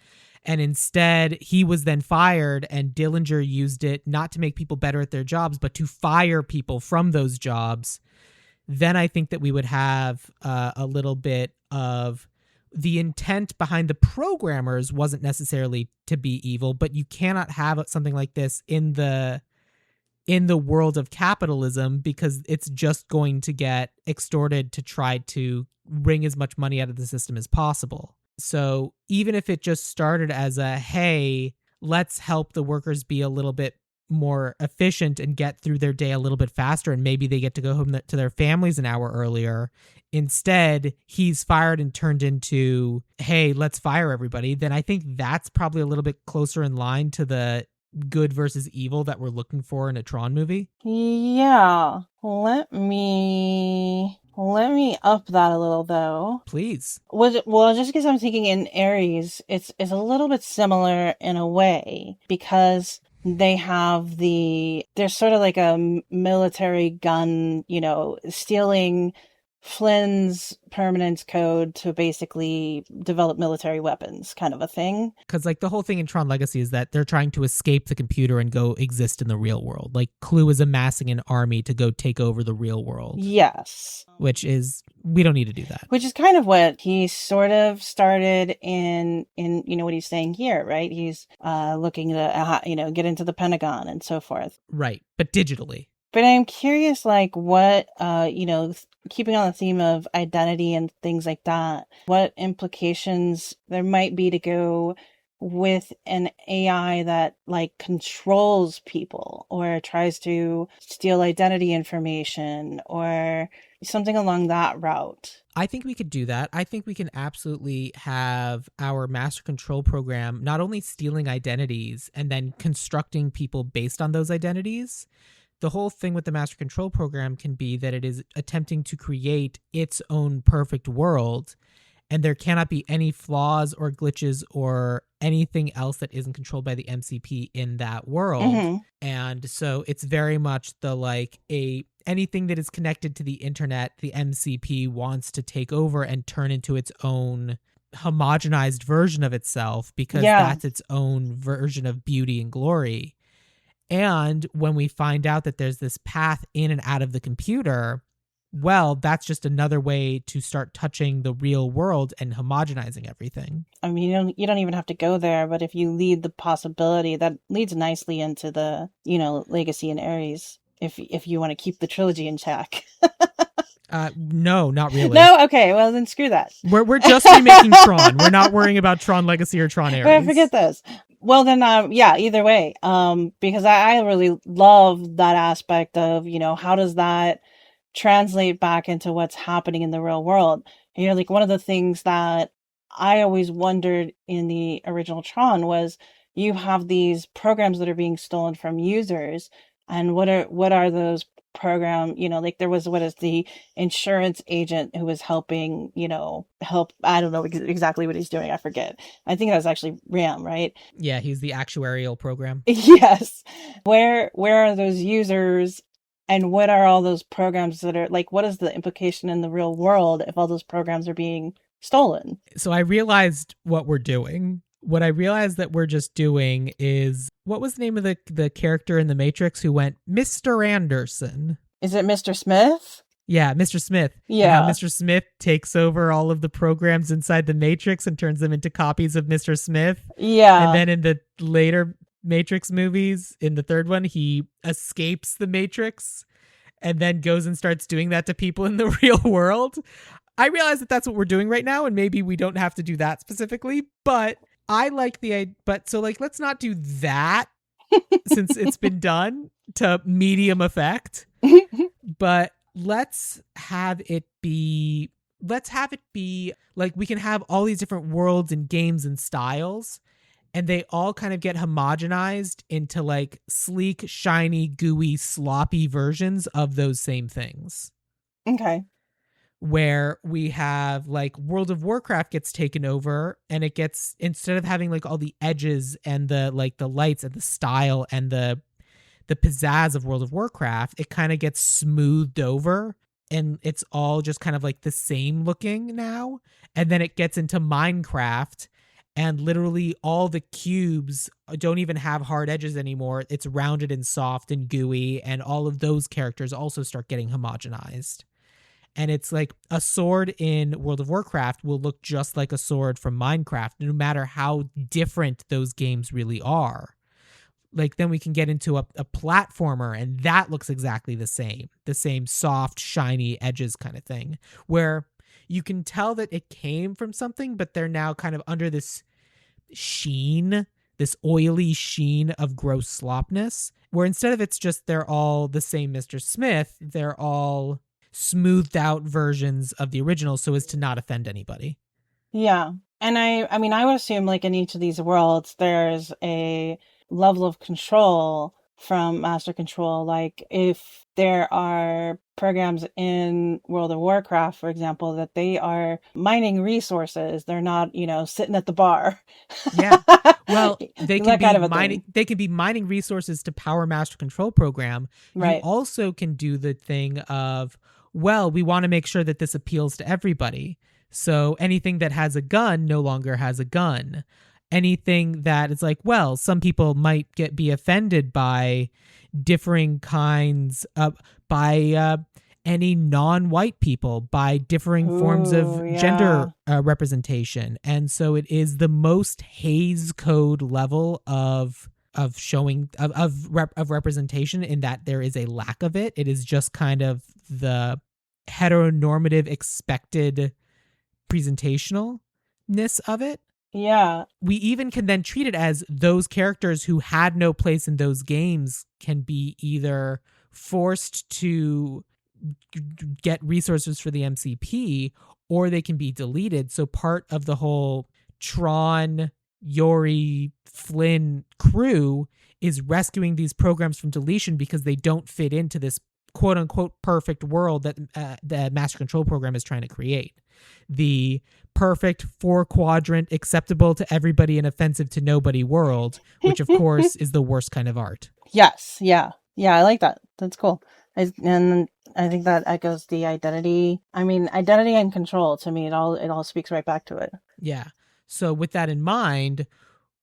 And instead, he was then fired, and Dillinger used it not to make people better at their jobs, but to fire people from those jobs. Then I think that we would have a little bit of the intent behind the programmers wasn't necessarily to be evil, but you cannot have something like this in the world of capitalism because it's just going to get extorted to try to wring as much money out of the system as possible. So even if it just started as a, hey, let's help the workers be a little bit more efficient and get through their day a little bit faster, and maybe they get to go home to their families an hour earlier. Instead, he's fired and turned into, hey, let's fire everybody. Then I think that's probably a little bit closer in line to the good versus evil that we're looking for in a Tron movie. Yeah. Let me up that a little though. Please. Well, just because I'm thinking in Ares, it's a little bit similar in a way because there's sort of like a military gun, stealing Flynn's permanence code to basically develop military weapons kind of a thing. Because like the whole thing in Tron Legacy is that they're trying to escape the computer and go exist in the real world. Like Clue is amassing an army to go take over the real world. Yes. Which is, we don't need to do that. Which is kind of what he sort of started in what he's saying here, right? He's looking to, get into the Pentagon and so forth. Right. But digitally. But I'm curious, like, what, keeping on the theme of identity and things like that, what implications there might be to go with an AI that, like, controls people or tries to steal identity information or something along that route. I think we could do that. I think we can absolutely have our master control program not only stealing identities and then constructing people based on those identities. The whole thing with the master control program can be that it is attempting to create its own perfect world, and there cannot be any flaws or glitches or anything else that isn't controlled by the MCP in that world. Mm-hmm. And so it's very much anything that is connected to the internet, the MCP wants to take over and turn into its own homogenized version of itself because that's its own version of beauty and glory. And when we find out that there's this path in and out of the computer, well, that's just another way to start touching the real world and homogenizing everything. I mean, you don't even have to go there, but if you lead the possibility, that leads nicely into the, Legacy and Ares, if you want to keep the trilogy in check. No, not really. No? Okay, well then screw that. We're just remaking Tron. We're not worrying about Tron Legacy or Tron Ares. Well, forget those. Well then, either way, because I really love that aspect of, how does that translate back into what's happening in the real world? Like one of the things that I always wondered in the original Tron was you have these programs that are being stolen from users, and what are those program, like there was, what is the insurance agent who was helping, help, I don't know exactly what he's doing, I forget. I think that was actually Ram, right? Yeah, he's the actuarial program. Yes. Where are those users, and what are all those programs that are, like, what is the implication in the real world if all those programs are being stolen? So I realized what we're doing. What I realized that we're just doing is, what was the name of the character in The Matrix who went, Mr. Anderson? Is it Mr. Smith? Yeah, Mr. Smith. Yeah. And how Mr. Smith takes over all of the programs inside the Matrix and turns them into copies of Mr. Smith. Yeah. And then in the later Matrix movies, in the third one, he escapes the Matrix and then goes and starts doing that to people in the real world. I realize that that's what we're doing right now, and maybe we don't have to do that specifically, but I like let's not do that since it's been done to medium effect, but let's have it be like we can have all these different worlds and games and styles, and they all kind of get homogenized into like sleek, shiny, gooey, sloppy versions of those same things. Okay. Where we have like World of Warcraft gets taken over, and it gets, instead of having like all the edges and the lights and the style and the pizzazz of World of Warcraft, it kind of gets smoothed over and it's all just kind of like the same looking now. And then it gets into Minecraft, and literally all the cubes don't even have hard edges anymore. It's rounded and soft and gooey, and all of those characters also start getting homogenized. And it's like a sword in World of Warcraft will look just like a sword from Minecraft, no matter how different those games really are. Like then we can get into a platformer, and that looks exactly the same soft, shiny edges kind of thing, where you can tell that it came from something, but they're now kind of under this sheen, this oily sheen of gross slopness, where instead of it's just they're all the same Mr. Smith, they're all smoothed out versions of the original so as to not offend anybody. Yeah. And I mean, I would assume like in each of these worlds, there's a level of control from Master Control. Like if there are programs in World of Warcraft, for example, that they are mining resources, they're not, sitting at the bar. Yeah. Well, they can That be kind of a mining. thing. They can be mining resources to power Master Control program. You Right. also can do the thing of, well, we want to make sure that this appeals to everybody. So anything that has a gun no longer has a gun. Anything that is like, well, some people might be offended by differing kinds of by any non-white people, by differing forms Ooh, of yeah. gender representation. And so it is the most Hays Code level of showing of representation, in that there is a lack of it. It is just kind of the heteronormative expected presentationalness of it. Yeah. We even can then treat it as those characters who had no place in those games can be either forced to get resources for the MCP, or they can be deleted. So part of the whole Tron, Yori, Flynn crew is rescuing these programs from deletion because they don't fit into this quote unquote perfect world that the Master Control program is trying to create. The perfect 4-quadrant, acceptable to everybody and offensive to nobody world, which of course is the worst kind of art. Yes. Yeah. Yeah. I like that. That's cool. And I think that echoes the identity. I mean, identity and control, to me, it all speaks right back to it. Yeah. So with that in mind,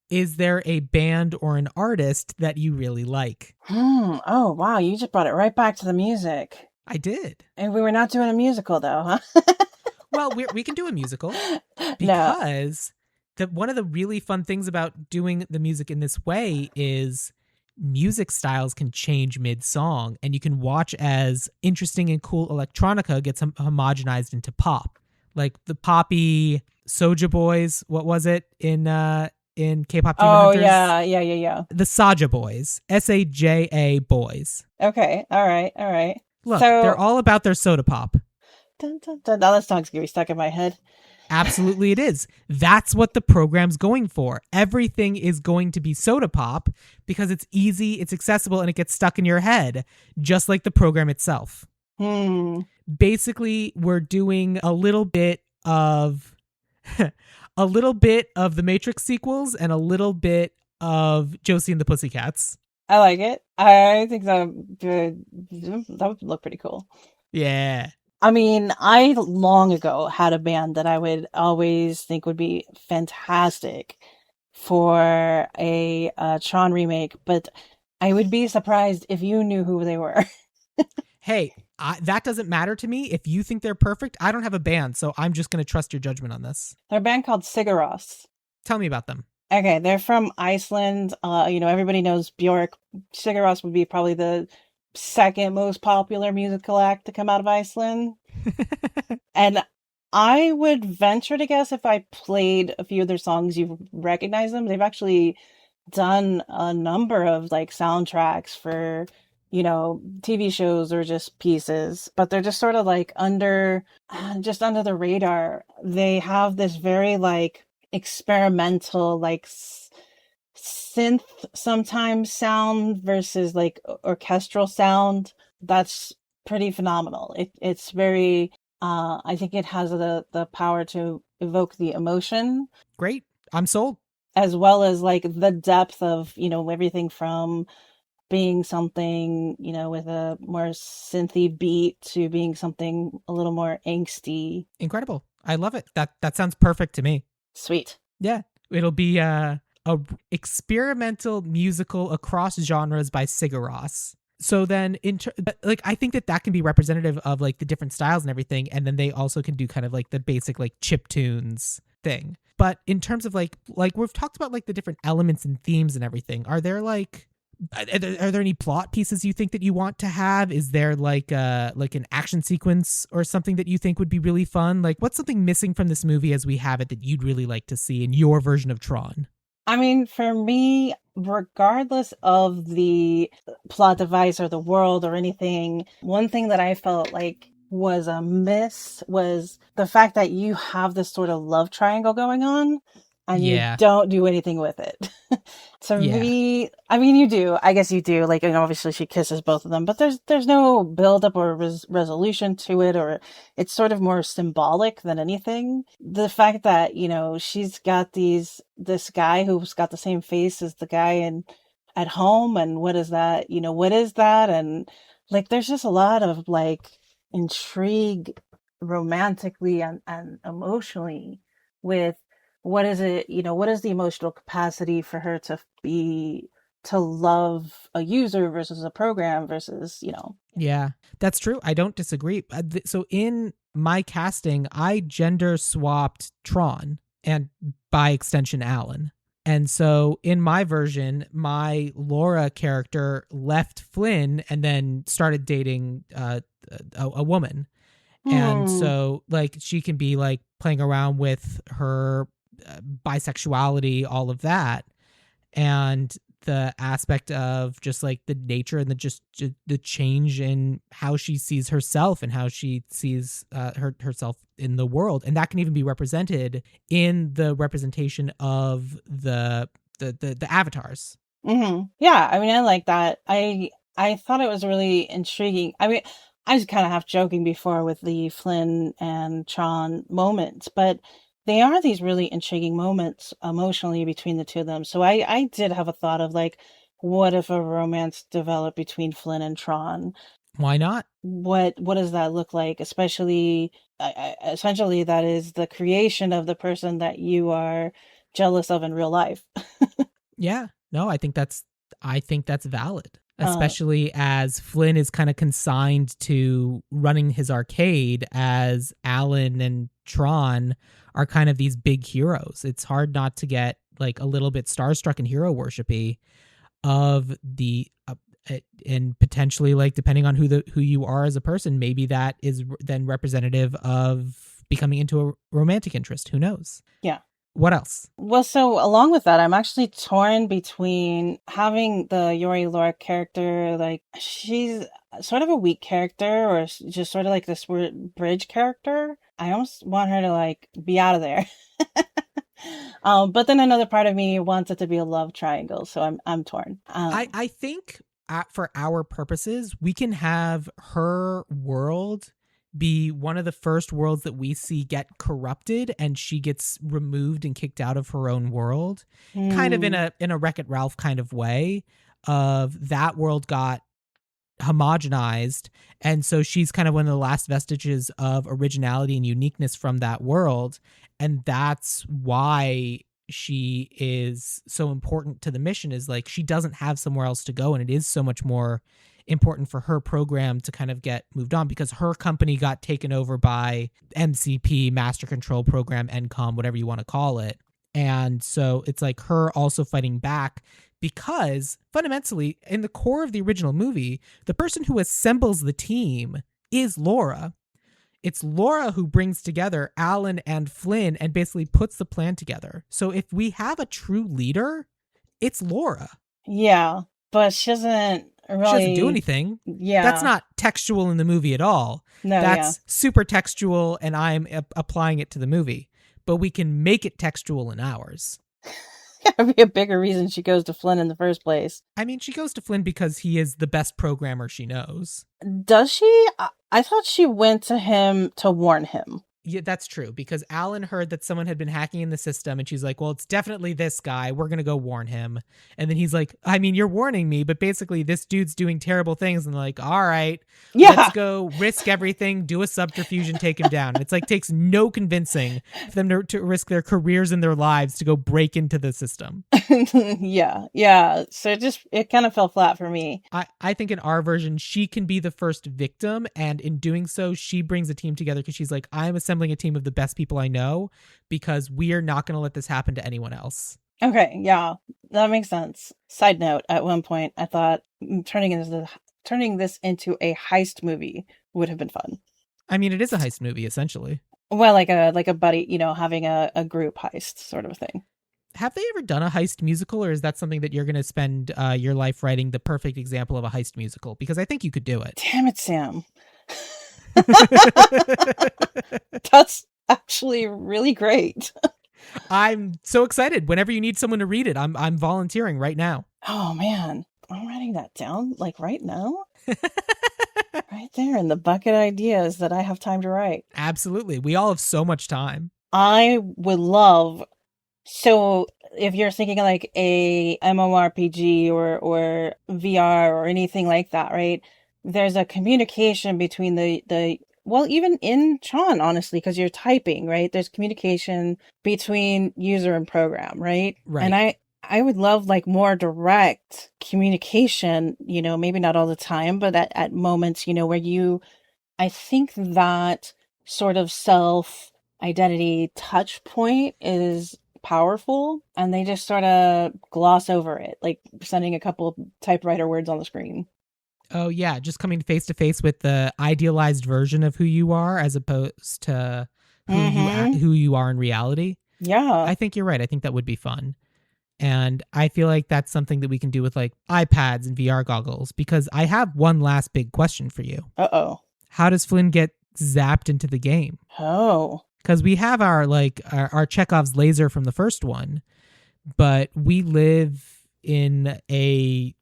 is there a band or an artist that you really like? Oh, wow. You just brought it right back to the music. I did. And we were not doing a musical, though, huh? Well, we can do a musical, No. because one of the really fun things about doing the music in this way is music styles can change mid-song, and you can watch as interesting and cool electronica gets homogenized into pop. Like the poppy Soja Boys, what was it in K-pop Demon Oh, Hunters? yeah. Yeah. Yeah. Yeah. The Saja Boys, Saja Boys. Okay. All right. All right. Look, they're So, all about their soda pop. dun, dun, dun. Now that song's gonna be stuck in my head. Absolutely it is. That's what the program's going for. Everything is going to be soda pop because it's easy, it's accessible, and it gets stuck in your head, just like the program itself. Basically, we're doing a little bit of a little bit of the Matrix sequels and a little bit of Josie and the Pussycats. I like it. I think that would look pretty cool. Yeah. I mean, I long ago had a band that I would always think would be fantastic for a Tron remake, but I would be surprised if you knew who they were. Hey, that doesn't matter to me. If you think they're perfect, I don't have a band, so I'm just going to trust your judgment on this. They're a band called Sigaros. Tell me about them. Okay, they're from Iceland. Everybody knows Björk. Sigaros would be probably the second most popular musical act to come out of Iceland. And I would venture to guess if I played a few of their songs, you recognize them. They've actually done a number of like soundtracks for, TV shows or just pieces, but they're just sort of like just under the radar. They have this very like experimental, like synth sometimes sound versus like orchestral sound. That's pretty phenomenal. It's very, I think it has the power to evoke the emotion. Great. I'm sold. As well as like the depth of, everything from being something, with a more synthy beat to being something a little more angsty. Incredible. I love it. That sounds perfect to me. Sweet. Yeah. It'll be a experimental musical across genres by Sigur Rós. So then, like, I think that can be representative of like the different styles and everything, and then they also can do kind of like the basic like chip tunes thing. But in terms of like we've talked about like the different elements and themes and everything, are there like are there any plot pieces you think that you want to have? Is there like an action sequence or something that you think would be really fun? Like, what's something missing from this movie as we have it that you'd really like to see in your version of Tron? I mean, for me, regardless of the plot device or the world or anything, one thing that I felt like was a miss was the fact that you have this sort of love triangle going on and you Yeah, don't do anything with it. To yeah, me, I mean, you do. I guess you do. Like, and obviously she kisses both of them, but there's no build up or resolution to it, or it's sort of more symbolic than anything. The fact that, she's got this guy who's got the same face as the guy at home, and what is that? What is that? And like, there's just a lot of like intrigue romantically and emotionally with what is it, what is the emotional capacity for her to love a user versus a program versus. yeah. That's true. I don't disagree. So in my casting, I gender swapped Tron and by extension Alan. And so in my version, my Laura character left Flynn and then started dating a woman. And Hmm. so like she can be like playing around with her bisexuality, all of that, and the aspect of just like the nature and the change in how she sees herself and how she sees herself in the world, and that can even be represented in the representation of the avatars. Yeah, I mean, I like that. I thought it was really intriguing. I mean, I was kind of half joking before with the Flynn and Tron moments, but they are these really intriguing moments emotionally between the two of them. So I did have a thought of like, what if a romance developed between Flynn and Tron? Why not? What does that look like? Especially, essentially, that is the creation of the person that you are jealous of in real life. Yeah, no, I think that's valid, Uh, especially as Flynn is kind of consigned to running his arcade, as Alan and Tron are kind of these big heroes. It's hard not to get like a little bit starstruck and hero worshipy of the and potentially like depending on who you are as a person, maybe that is then representative of becoming into a romantic interest. Who knows? yeah. What else? Well, so along with that, I'm actually torn between having the Yori Laura character, like she's sort of a weak character, or just sort of like this weird bridge character. I almost want her to like be out of there. But then another part of me wants it to be a love triangle, so I'm torn. I think for our purposes, we can have her world be one of the first worlds that we see get corrupted, and she gets removed and kicked out of her own world, kind of Hmm. in a Wreck-It Ralph kind of way. Of that world got homogenized, and so she's kind of one of the last vestiges of originality and uniqueness from that world, and that's why she is so important to the mission. Is like she doesn't have somewhere else to go, and it is so much more important for her program to kind of get moved on because her company got taken over by MCP, Master Control Program, NCOM, whatever you want to call it. And so it's like her also fighting back, because fundamentally in the core of the original movie, the person who assembles the team is Laura. It's Laura who brings together Alan and Flynn and basically puts the plan together. So if we have a true leader, it's Laura. Yeah, but she doesn't She doesn't do really. anything. That's Yeah. not textual in the movie at all. No, yeah. That's super textual, and I'm applying it to the movie. But we can make it textual in ours. Gotta be a bigger reason she goes to Flynn in the first place. I mean, she goes to Flynn because he is the best programmer she knows. Does she? I thought she went to him to warn him. Yeah, that's true because Alan heard that someone had been hacking in the system and she's like, well, it's definitely this guy. We're going to go warn him. And then he's like, I mean, you're warning me, but basically this dude's doing terrible things. And like, all right, let's Yeah. go risk everything, do a subterfuge and take him down. And it's like, takes no convincing for them to risk their careers and their lives to go break into the system. Yeah. Yeah. So it kind of fell flat for me. I think in our version, she can be the first victim. And in doing so, she brings a team together because she's like, I'm assembling a team of the best people I know because we are not going to let this happen to anyone else. Okay. Yeah. That makes sense. Side note, at one point, I thought turning this into a heist movie would have been fun. I mean, it is a heist movie, essentially. Well, like a buddy, having a group heist sort of a thing. Have they ever done a heist musical, or is that something that you're going to spend your life writing the perfect example of a heist musical? Because I think you could do it. Damn it, Sam. That's actually really great. I'm so excited. Whenever you need someone to read it, I'm volunteering right now. Oh man, I'm writing that down like right now. Right there in the bucket ideas that I have time to write. Absolutely. We all have so much time. I would love. So if you're thinking like a MMORPG or VR or anything like that, right? There's a communication between the well, even in Tron, honestly, because you're typing, right? There's communication between user and program, right? Right. And I would love like more direct communication, maybe not all the time, but at moments, where I think that sort of self identity touch point is powerful and they just sort of gloss over it, like sending a couple typewriter words on the screen. Oh, yeah. Just coming face to face with the idealized version of who you are as opposed to who you are in reality. Yeah. I think you're right. I think that would be fun. And I feel like that's something that we can do with like iPads and VR goggles because I have one last big question for you. Uh-oh. How does Flynn get zapped into the game? Oh. Because we have our Chekhov's laser from the first one, but we live in a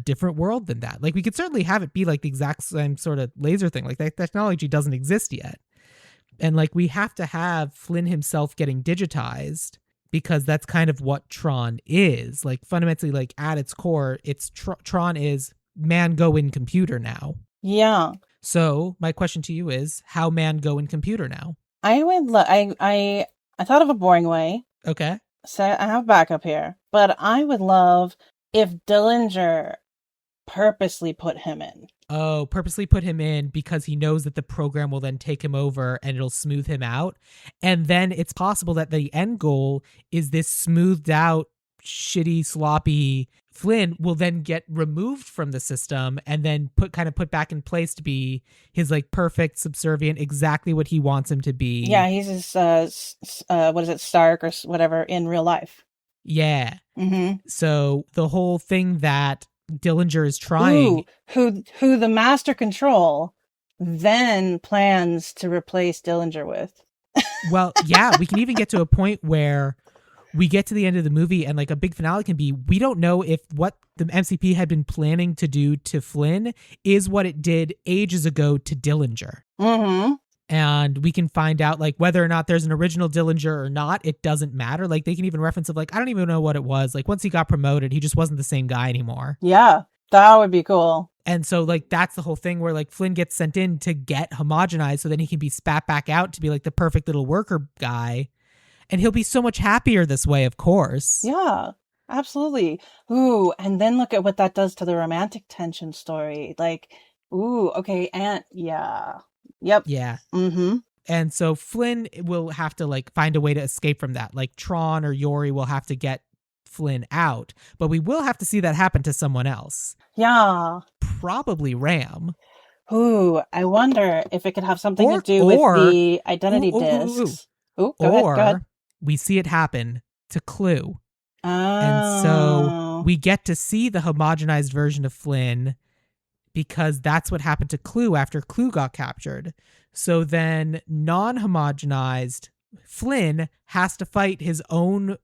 different world than that. Like we could certainly have it be like the exact same sort of laser thing. Like that technology doesn't exist yet. And like we have to have Flynn himself getting digitized because that's kind of what Tron is. Like fundamentally, like at its core, it's Tron is man go in computer now. Yeah. So my question to you is how man go in computer now? I would I thought of a boring way. Okay. So I have backup here, but I would love if Dillinger purposely put him in. Oh, purposely put him in because he knows that the program will then take him over and it'll smooth him out. And then it's possible that the end goal is this smoothed out, shitty, sloppy Flynn will then get removed from the system and then put back in place to be his like perfect, subservient, exactly what he wants him to be. Yeah, he's his what is it, Stark or whatever in real life. Yeah. Mm-hmm. So the whole thing that Dillinger is trying, who the Master Control then plans to replace Dillinger with. Well, yeah, we can even get to a point where we get to the end of the movie and like a big finale can be, we don't know if what the MCP had been planning to do to Flynn is what it did ages ago to Dillinger. Mm-hmm. And we can find out like whether or not there's an original Dillinger or not. It doesn't matter. Like they can even reference of like, I don't even know what it was. Like once he got promoted, he just wasn't the same guy anymore. Yeah, that would be cool. And so like that's the whole thing where like Flynn gets sent in to get homogenized so then he can be spat back out to be like the perfect little worker guy. And he'll be so much happier this way, of course. Yeah, absolutely. Ooh, and then look at what that does to the romantic tension story. Like, ooh, okay, and yeah. Yep. Yeah. Mm-hmm. And so Flynn will have to like find a way to escape from that. Like Tron or Yori will have to get Flynn out, but we will have to see that happen to someone else. Yeah. Probably Ram. Ooh, I wonder if it could have something to do with the identity discs. Ooh, go ahead. We see it happen to Clue. Oh. And so we get to see the homogenized version of Flynn because that's what happened to Clue after Clue got captured. So then non-homogenized Flynn has to fight his own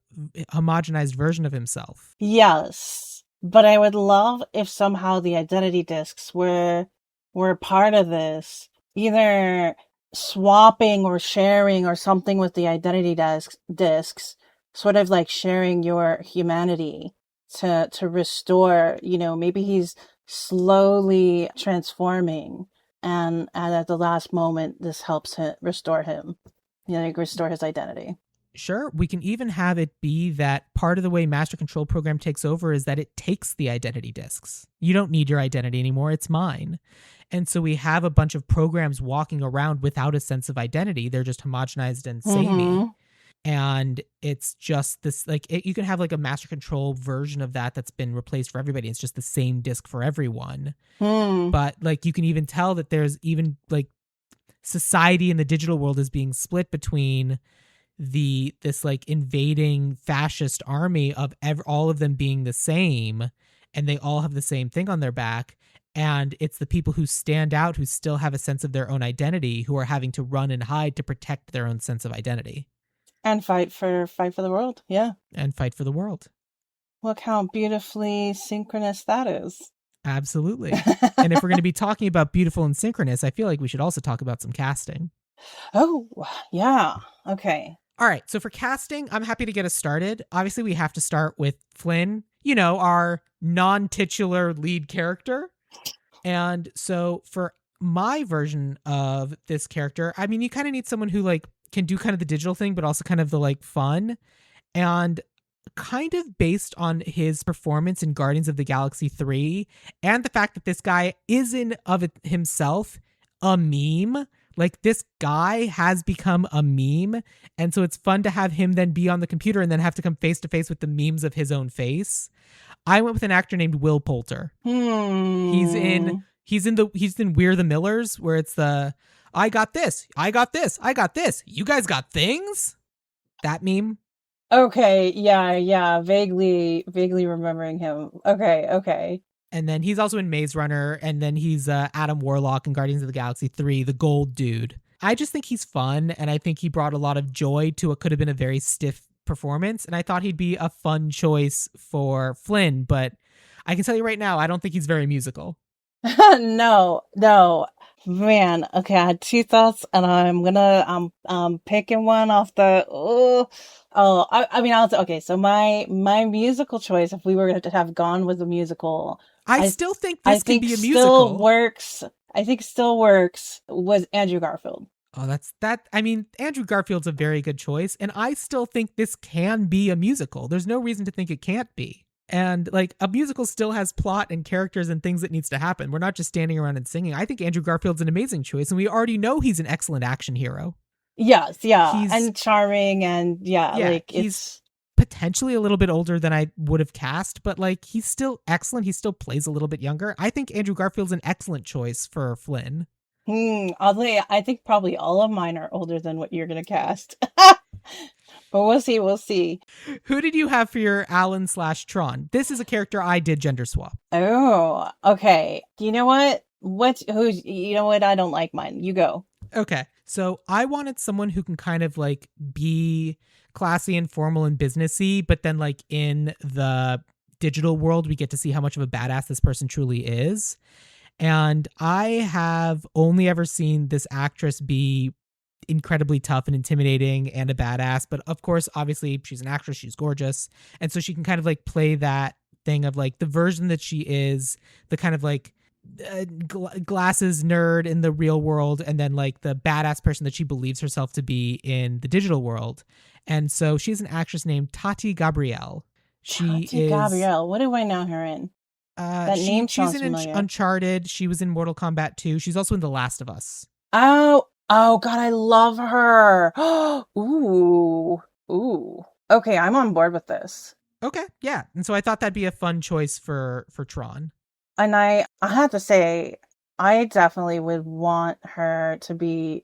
homogenized version of himself. Yes. But I would love if somehow the identity discs were part of this. Either swapping or sharing or something with the identity discs, sort of like sharing your humanity to restore, maybe he's slowly transforming, and at the last moment this helps him restore him, like restore his identity. Sure, we can even have it be that part of the way Master Control Program takes over is that it takes the identity disks. You don't need your identity anymore, it's mine. And so we have a bunch of programs walking around without a sense of identity. They're just homogenized and samey. Mm-hmm. And it's just this, like, you can have like a Master Control version of that that's been replaced for everybody. It's just the same disk for everyone. Hmm. But like, you can even tell that there's even like society in the digital world is being split between this like invading fascist army of all of them being the same, and they all have the same thing on their back, and it's the people who stand out, who still have a sense of their own identity, who are having to run and hide to protect their own sense of identity And fight for the world. Yeah. and fight for the world. Look how beautifully synchronous that is. Absolutely. And if we're going to be talking about beautiful and synchronous, I feel like we should also talk about some casting. Oh, yeah. Okay. All right, so for casting, I'm happy to get us started. Obviously, we have to start with Flynn, our non-titular lead character. And so for my version of this character, I mean, you kind of need someone who like can do kind of the digital thing, but also kind of the like fun. And kind of based on his performance in Guardians of the Galaxy 3 and the fact that this guy is in of it himself a meme. Like, this guy has become a meme, and so it's fun to have him then be on the computer and then have to come face to face with the memes of his own face. I went with an actor named Will Poulter. He's in We're the Millers, where it's the I got this, I got this, I got this. You guys got things? That meme. Okay, yeah, vaguely remembering him. Okay. And then he's also in Maze Runner, and then he's Adam Warlock in Guardians of the Galaxy 3, the gold dude. I just think he's fun, and I think he brought a lot of joy to what could have been a very stiff performance, and I thought he'd be a fun choice for Flynn, but I can tell you right now, I don't think he's very musical. No, man. Okay, I had two thoughts, and I'm picking one off the. I mean, okay. So my musical choice, if we were to have gone with a musical, I I still think I this can think be a still musical. works. I think still works was Andrew Garfield. Oh, that's that. I mean, Andrew Garfield's a very good choice, and I still think this can be a musical. There's no reason to think it can't be. And like, a musical still has plot and characters and things that needs to happen. We're not just standing around and singing. I think Andrew Garfield's an amazing choice, and we already know he's an excellent action hero. Yes, yeah, He's and charming, and yeah, Yeah, like he's it's. potentially a little bit older than I would have cast, but like, he's still excellent. He still plays a little bit younger. I think Andrew Garfield's an excellent choice for Flynn. Oddly, I think probably all of mine are older than what you're gonna cast. But we'll see. We'll see. Who did you have for your Alan/Tron? This is a character I did gender swap. Oh, okay. You know what? You know what? I don't like mine. You go. Okay, so I wanted someone who can kind of like be classy and formal and businessy, but then like in the digital world, we get to see how much of a badass this person truly is. And I have only ever seen this actress be incredibly tough and intimidating and a badass. But of course, obviously, she's an actress. She's gorgeous. And so she can kind of like play that thing of like the version that she is, the kind of like glasses nerd in the real world, and then like the badass person that she believes herself to be in the digital world. And so she's an actress named Tati Gabrielle. She Tati is Gabrielle. What do I know her in? That name she's sounds in familiar. Uncharted. She was in Mortal Kombat 2. She's also in The Last of Us. Oh God, I love her. Ooh. Okay, I'm on board with this. Okay, yeah. And so I thought that'd be a fun choice for Tron. And I have to say, I definitely would want her to be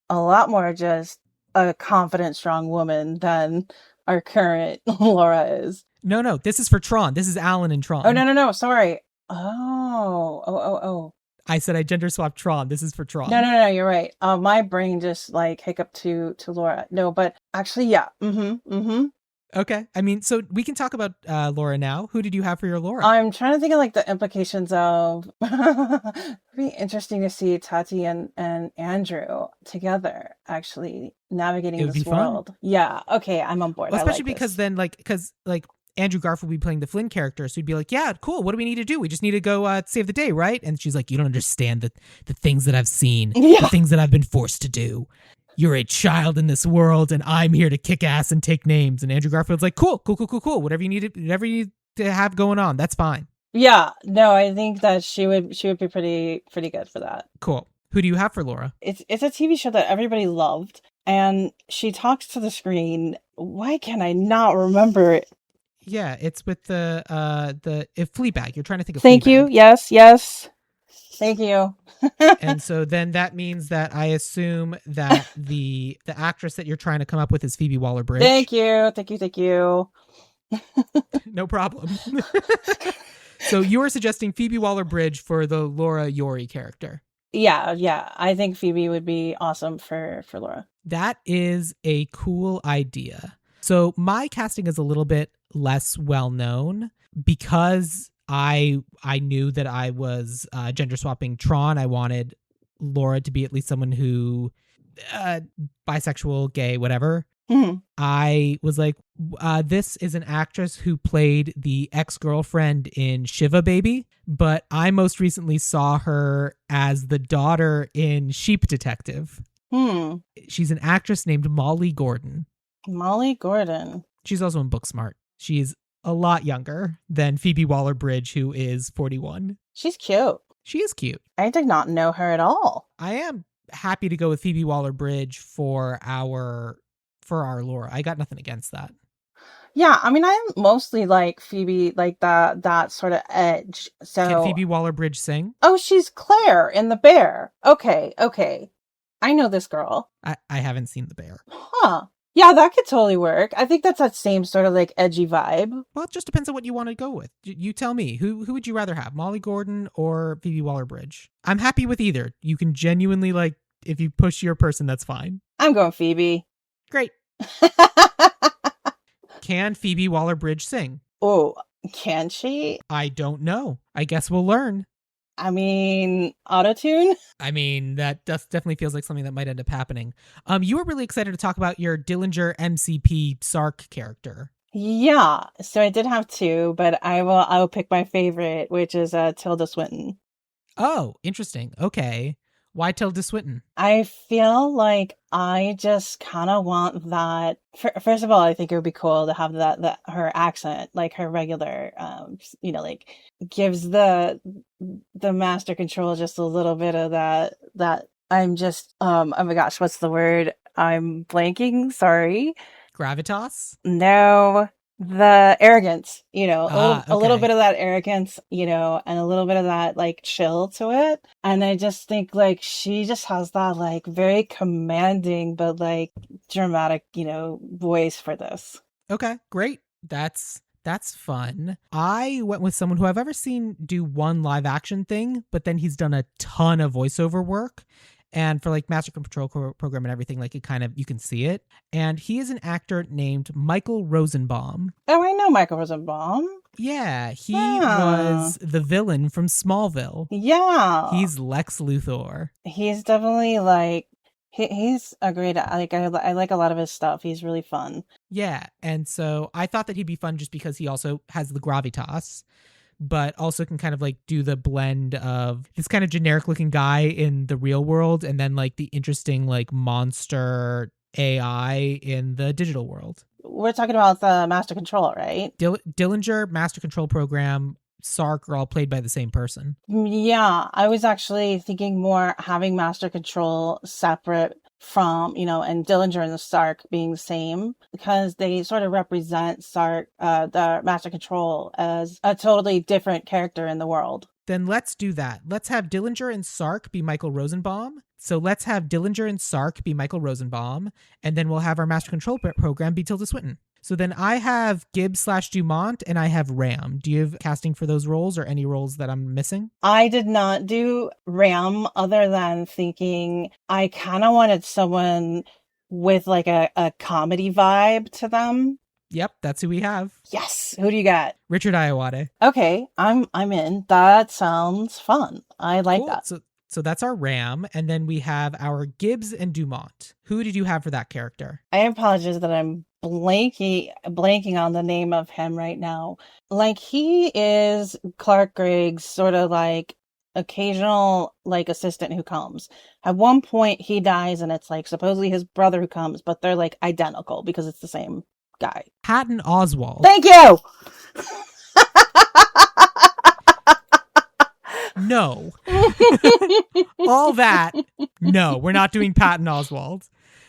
a lot more just a confident, strong woman than our current Laura is. No, this is for Tron. This is Alan and Tron. Oh, no, sorry. Oh. I said I gender swapped Tron. This is for Tron. No, you're right. My brain just like hiccuped to Laura. No, but actually, yeah. Mm-hmm. Okay. I mean, so we can talk about Laura now. Who did you have for your Laura? I'm trying to think of like the implications of it'd be interesting to see Tati and Andrew together actually It navigating would be this fun. world. Yeah, okay, I'm on board. Well, I especially like because this. then, because Andrew Garfield will be playing the Flynn character, so he'd be like, "Yeah, cool. What do we need to do? We just need to go save the day, right?" And she's like, "You don't understand the things that I've seen, the Yeah. things that I've been forced to do. You're a child in this world, and I'm here to kick ass and take names." And Andrew Garfield's like, "Cool, cool, cool, cool, cool. Whatever you need to have going on, that's fine. Yeah, no, I think that she would be pretty good for that. Cool." Who do you have for Laura? It's a TV show that everybody loved, and she talks to the screen. Why can I not remember it? Yeah, it's with the if Fleabag. You're trying to think of Thank you. Fleabag. Yes, yes. Thank you. And so then that means that I assume that the actress that you're trying to come up with is Phoebe Waller-Bridge. Thank you. Thank you. Thank you. No problem. So you are suggesting Phoebe Waller-Bridge for the Laura Yori character. Yeah, yeah. I think Phoebe would be awesome for Laura. That is a cool idea. So my casting is a little bit less well known because I knew that I was gender swapping Tron. I wanted Laura to be at least someone who uh, bisexual, gay, whatever. Mhm. I was like, this is an actress who played the ex-girlfriend in Shiva Baby, but I most recently saw her as the daughter in Sheep Detective. Hmm. She's an actress named Molly Gordon. Molly Gordon. She's also in Booksmart. She's a lot younger than Phoebe Waller-Bridge, who is 41. She's cute. She is cute. I did not know her at all. I am happy to go with Phoebe Waller-Bridge for our Laura. I got nothing against that. Yeah, I mean, I mostly like Phoebe, like that sort of edge. Can So, Phoebe Waller-Bridge sing? oh, she's Claire in The Bear. Okay, okay. I know this girl. I haven't seen The Bear. Huh. Yeah, that could totally work. I think that's that same sort of like edgy vibe. Well, it just depends on what you want to go with. You tell me. Who would you rather have, Molly Gordon or Phoebe Waller-Bridge? I'm happy with either. You can genuinely, like, if you push your person, that's fine. I'm going Phoebe. Great. Can Phoebe Waller-Bridge sing? Oh, can she? I don't know. I guess we'll learn. I mean, autotune? I mean, that definitely feels like something that might end up happening. You were really excited to talk about your Dillinger MCP Sark character. Yeah. So I did have two, but I will pick my favorite, which is Tilda Swinton. Oh, interesting. Okay. Why Tilda Swinton? I feel like I just kind of want that. First of all, I think it would be cool to have that her accent, like her regular, like gives the master control just a little bit of that. I'm just oh my gosh, what's the word? I'm blanking. Sorry. Gravitas? No, the arrogance, a little Okay. bit of that arrogance, and a little bit of that like chill to it. And I just think like she just has that like very commanding but like dramatic, voice for this. Okay, great. That's fun. I went with someone who I've ever seen do one live action thing, but then he's done a ton of voiceover work. And for like Master Control Program and everything, like it kind of, you can see it. And he is an actor named Michael Rosenbaum. Oh, I know Michael Rosenbaum. Yeah, he Yeah. was the villain from Smallville. Yeah. He's Lex Luthor. He's definitely like he's a great like I like a lot of his stuff. He's really fun. Yeah, and so I thought that he'd be fun just because he also has the gravitas, but also can kind of like do the blend of this kind of generic looking guy in the real world and then like the interesting like monster AI in the digital world. We're talking about the Master Control, right? Dillinger, Master Control Program, Sark are all played by the same person. Yeah, I was actually thinking more having Master Control separate from, and Dillinger and the Sark being the same because they sort of represent Sark, the Master Control, as a totally different character in the world. Then let's do that. Let's have Dillinger and Sark be Michael Rosenbaum. So let's have Dillinger and Sark be Michael Rosenbaum, and then we'll have our Master Control Program be Tilda Swinton. So then I have Gibbs/Dumont and I have Ram. Do you have casting for those roles or any roles that I'm missing? I did not do Ram other than thinking I kind of wanted someone with like a comedy vibe to them. Yep, that's who we have. Yes. Who do you got? Richard Ayoade. Okay, I'm in. That sounds fun. I like Cool. that. So that's our Ram, and then we have our Gibbs and Dumont. Who did you have for that character? I apologize that I'm blanking on the name of him right now. Like he is Clark Gregg's sort of like occasional like assistant who comes. At one point he dies and it's like supposedly his brother who comes, but they're like identical because it's the same guy. Patton Oswalt. Thank you. No. All that. No, we're not doing Patton Oswalt.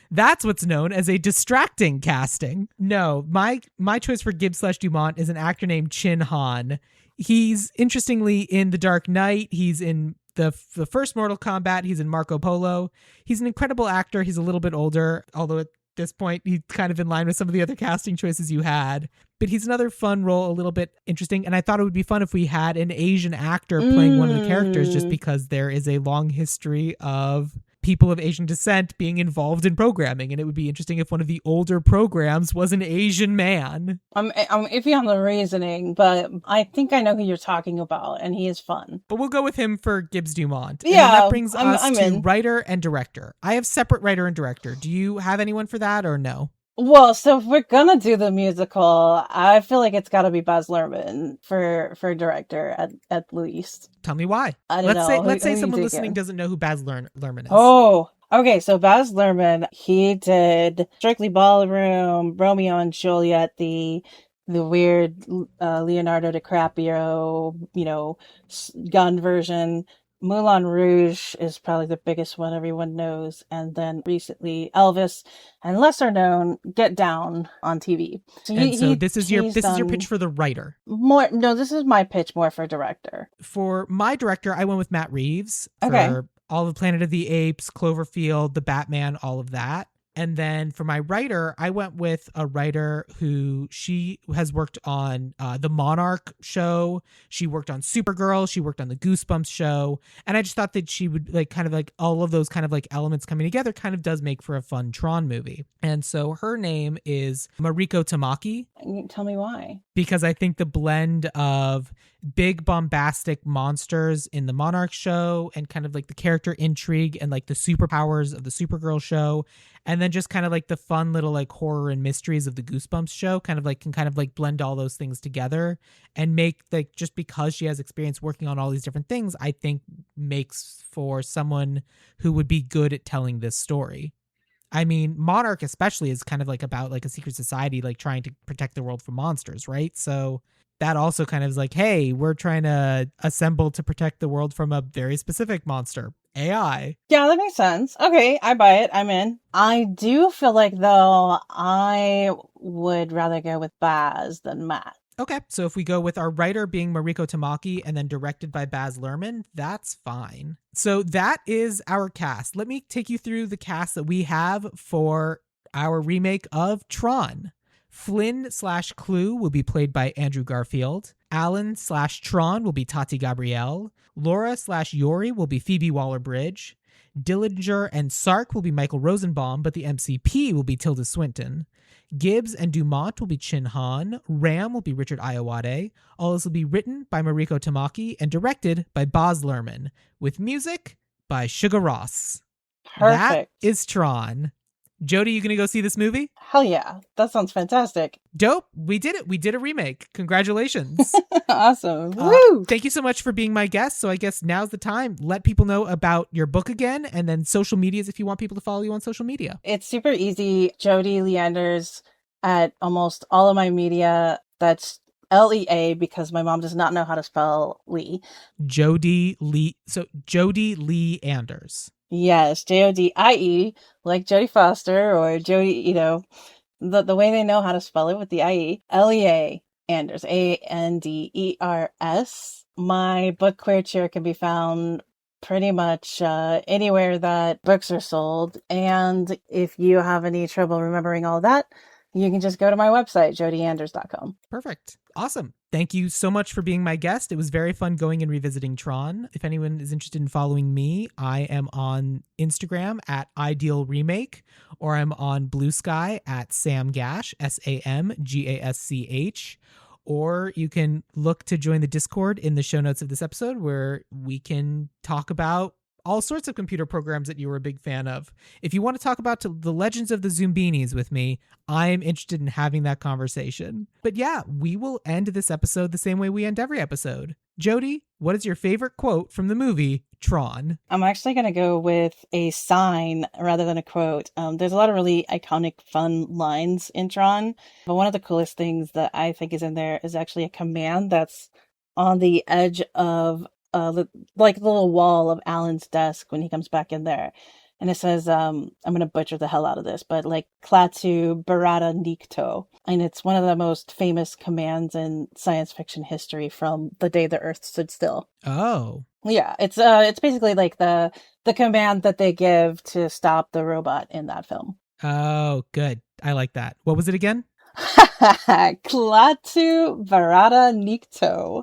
That's what's known as a distracting casting. No, my choice for Gibbs/Dumont is an actor named Chin Han. He's interestingly in The Dark Knight. He's in the first Mortal Kombat. He's in Marco Polo. He's an incredible actor. He's a little bit older, although at this point he's kind of in line with some of the other casting choices you had. But he's another fun role, a little bit interesting. And I thought it would be fun if we had an Asian actor playing one of the characters, just because there is a long history of people of Asian descent being involved in programming. And it would be interesting if one of the older programs was an Asian man. I'm iffy on the reasoning, but I think I know who you're talking about, and he is fun. But we'll go with him for Gibbs Dumont. Yeah, and that brings us I'm to in. writer and director. I have separate writer and director. Do you have anyone for that or no? Well, so if we're gonna do the musical, I feel like it's got to be Baz Luhrmann for director at least. Tell me why. I don't know. Let's say Who someone you listening thinking? doesn't know who Baz Luhrmann is. Oh, okay. So Baz Luhrmann, he did Strictly Ballroom, Romeo and Juliet, the weird Leonardo DiCaprio, gun version. Moulin Rouge is probably the biggest one everyone knows, and then recently Elvis, and lesser known Get Down on TV. So this is your pitch for the writer. More no, this is my pitch more for director. For my director, I went with Matt Reeves for Okay. all of Planet of the Apes, Cloverfield, The Batman, all of that. And then for my writer, I went with a writer who she has worked on the Monarch show. She worked on Supergirl. She worked on the Goosebumps show. And I just thought that she would kind of all of those kind of elements coming together kind of does make for a fun Tron movie. And so her name is Mariko Tamaki. Tell me why. Because I think the blend of big bombastic monsters in the Monarch show and kind of the character intrigue and the superpowers of the Supergirl show, and then just kind of the fun little horror and mysteries of the Goosebumps show can blend all those things together and make just because she has experience working on all these different things, I think makes for someone who would be good at telling this story. I mean, Monarch especially is kind of about a secret society trying to protect the world from monsters, right? So that also kind of is hey, we're trying to assemble to protect the world from a very specific monster, AI. Yeah, that makes sense. Okay, I buy it. I'm in. I do feel like, though, I would rather go with Baz than Matt. Okay, so if we go with our writer being Mariko Tamaki and then directed by Baz Luhrmann, that's fine. So that is our cast. Let me take you through the cast that we have for our remake of Tron. Flynn/Clue will be played by Andrew Garfield. Alan/Tron will be Tati Gabrielle. Laura/Yori will be Phoebe Waller-Bridge. Dillinger and Sark will be Michael Rosenbaum, but the MCP will be Tilda Swinton. Gibbs and Dumont will be Chin Han. Ram will be Richard Ayoade. All this will be written by Mariko Tamaki and directed by Baz Luhrmann, with music by Sugar Ross. Perfect. That is Tron. Jody, you gonna go see this movie? Hell yeah. That sounds fantastic. Dope. We did it. We did a remake. Congratulations. Awesome. Woo! Thank you so much for being my guest. So I guess now's the time. Let people know about your book again, and then social medias if you want people to follow you on social media. It's super easy. Jody Leanders at almost all of my media. That's Lea because my mom does not know how to spell Lee. Jody Lee. So Jody Lee Anders. Yes, Jodie, like Jodie Foster or Jodie, the way they know how to spell it with the IE. Lea Anders, Anders. My book Queer Cheer can be found pretty much anywhere that books are sold. And if you have any trouble remembering all that, You can just go to my website, jodianders.com. Perfect. Awesome. Thank you so much for being my guest. It was very fun going and revisiting Tron. If anyone is interested in following me, I am on Instagram at Ideal Remake, or I'm on BlueSky at Sam Gasch, SamGasch. Or you can look to join the Discord in the show notes of this episode, where we can talk about all sorts of computer programs that you were a big fan of. If you want to talk about the legends of the Zoombinis with me, I'm interested in having that conversation. But yeah, we will end this episode the same way we end every episode. Jody, what is your favorite quote from the movie Tron? I'm actually going to go with a sign rather than a quote. There's a lot of really iconic, fun lines in Tron, but one of the coolest things that I think is in there is actually a command that's on the edge of like the little wall of Alan's desk when he comes back in there. And it says, I'm going to butcher the hell out of this, but like Klaatu Barada Nikto. And it's one of the most famous commands in science fiction history from the day the Earth stood still. Oh. Yeah, it's basically like the command that they give to stop the robot in that film. Oh, good. I like that. What was it again? Klaatu Barada Nikto.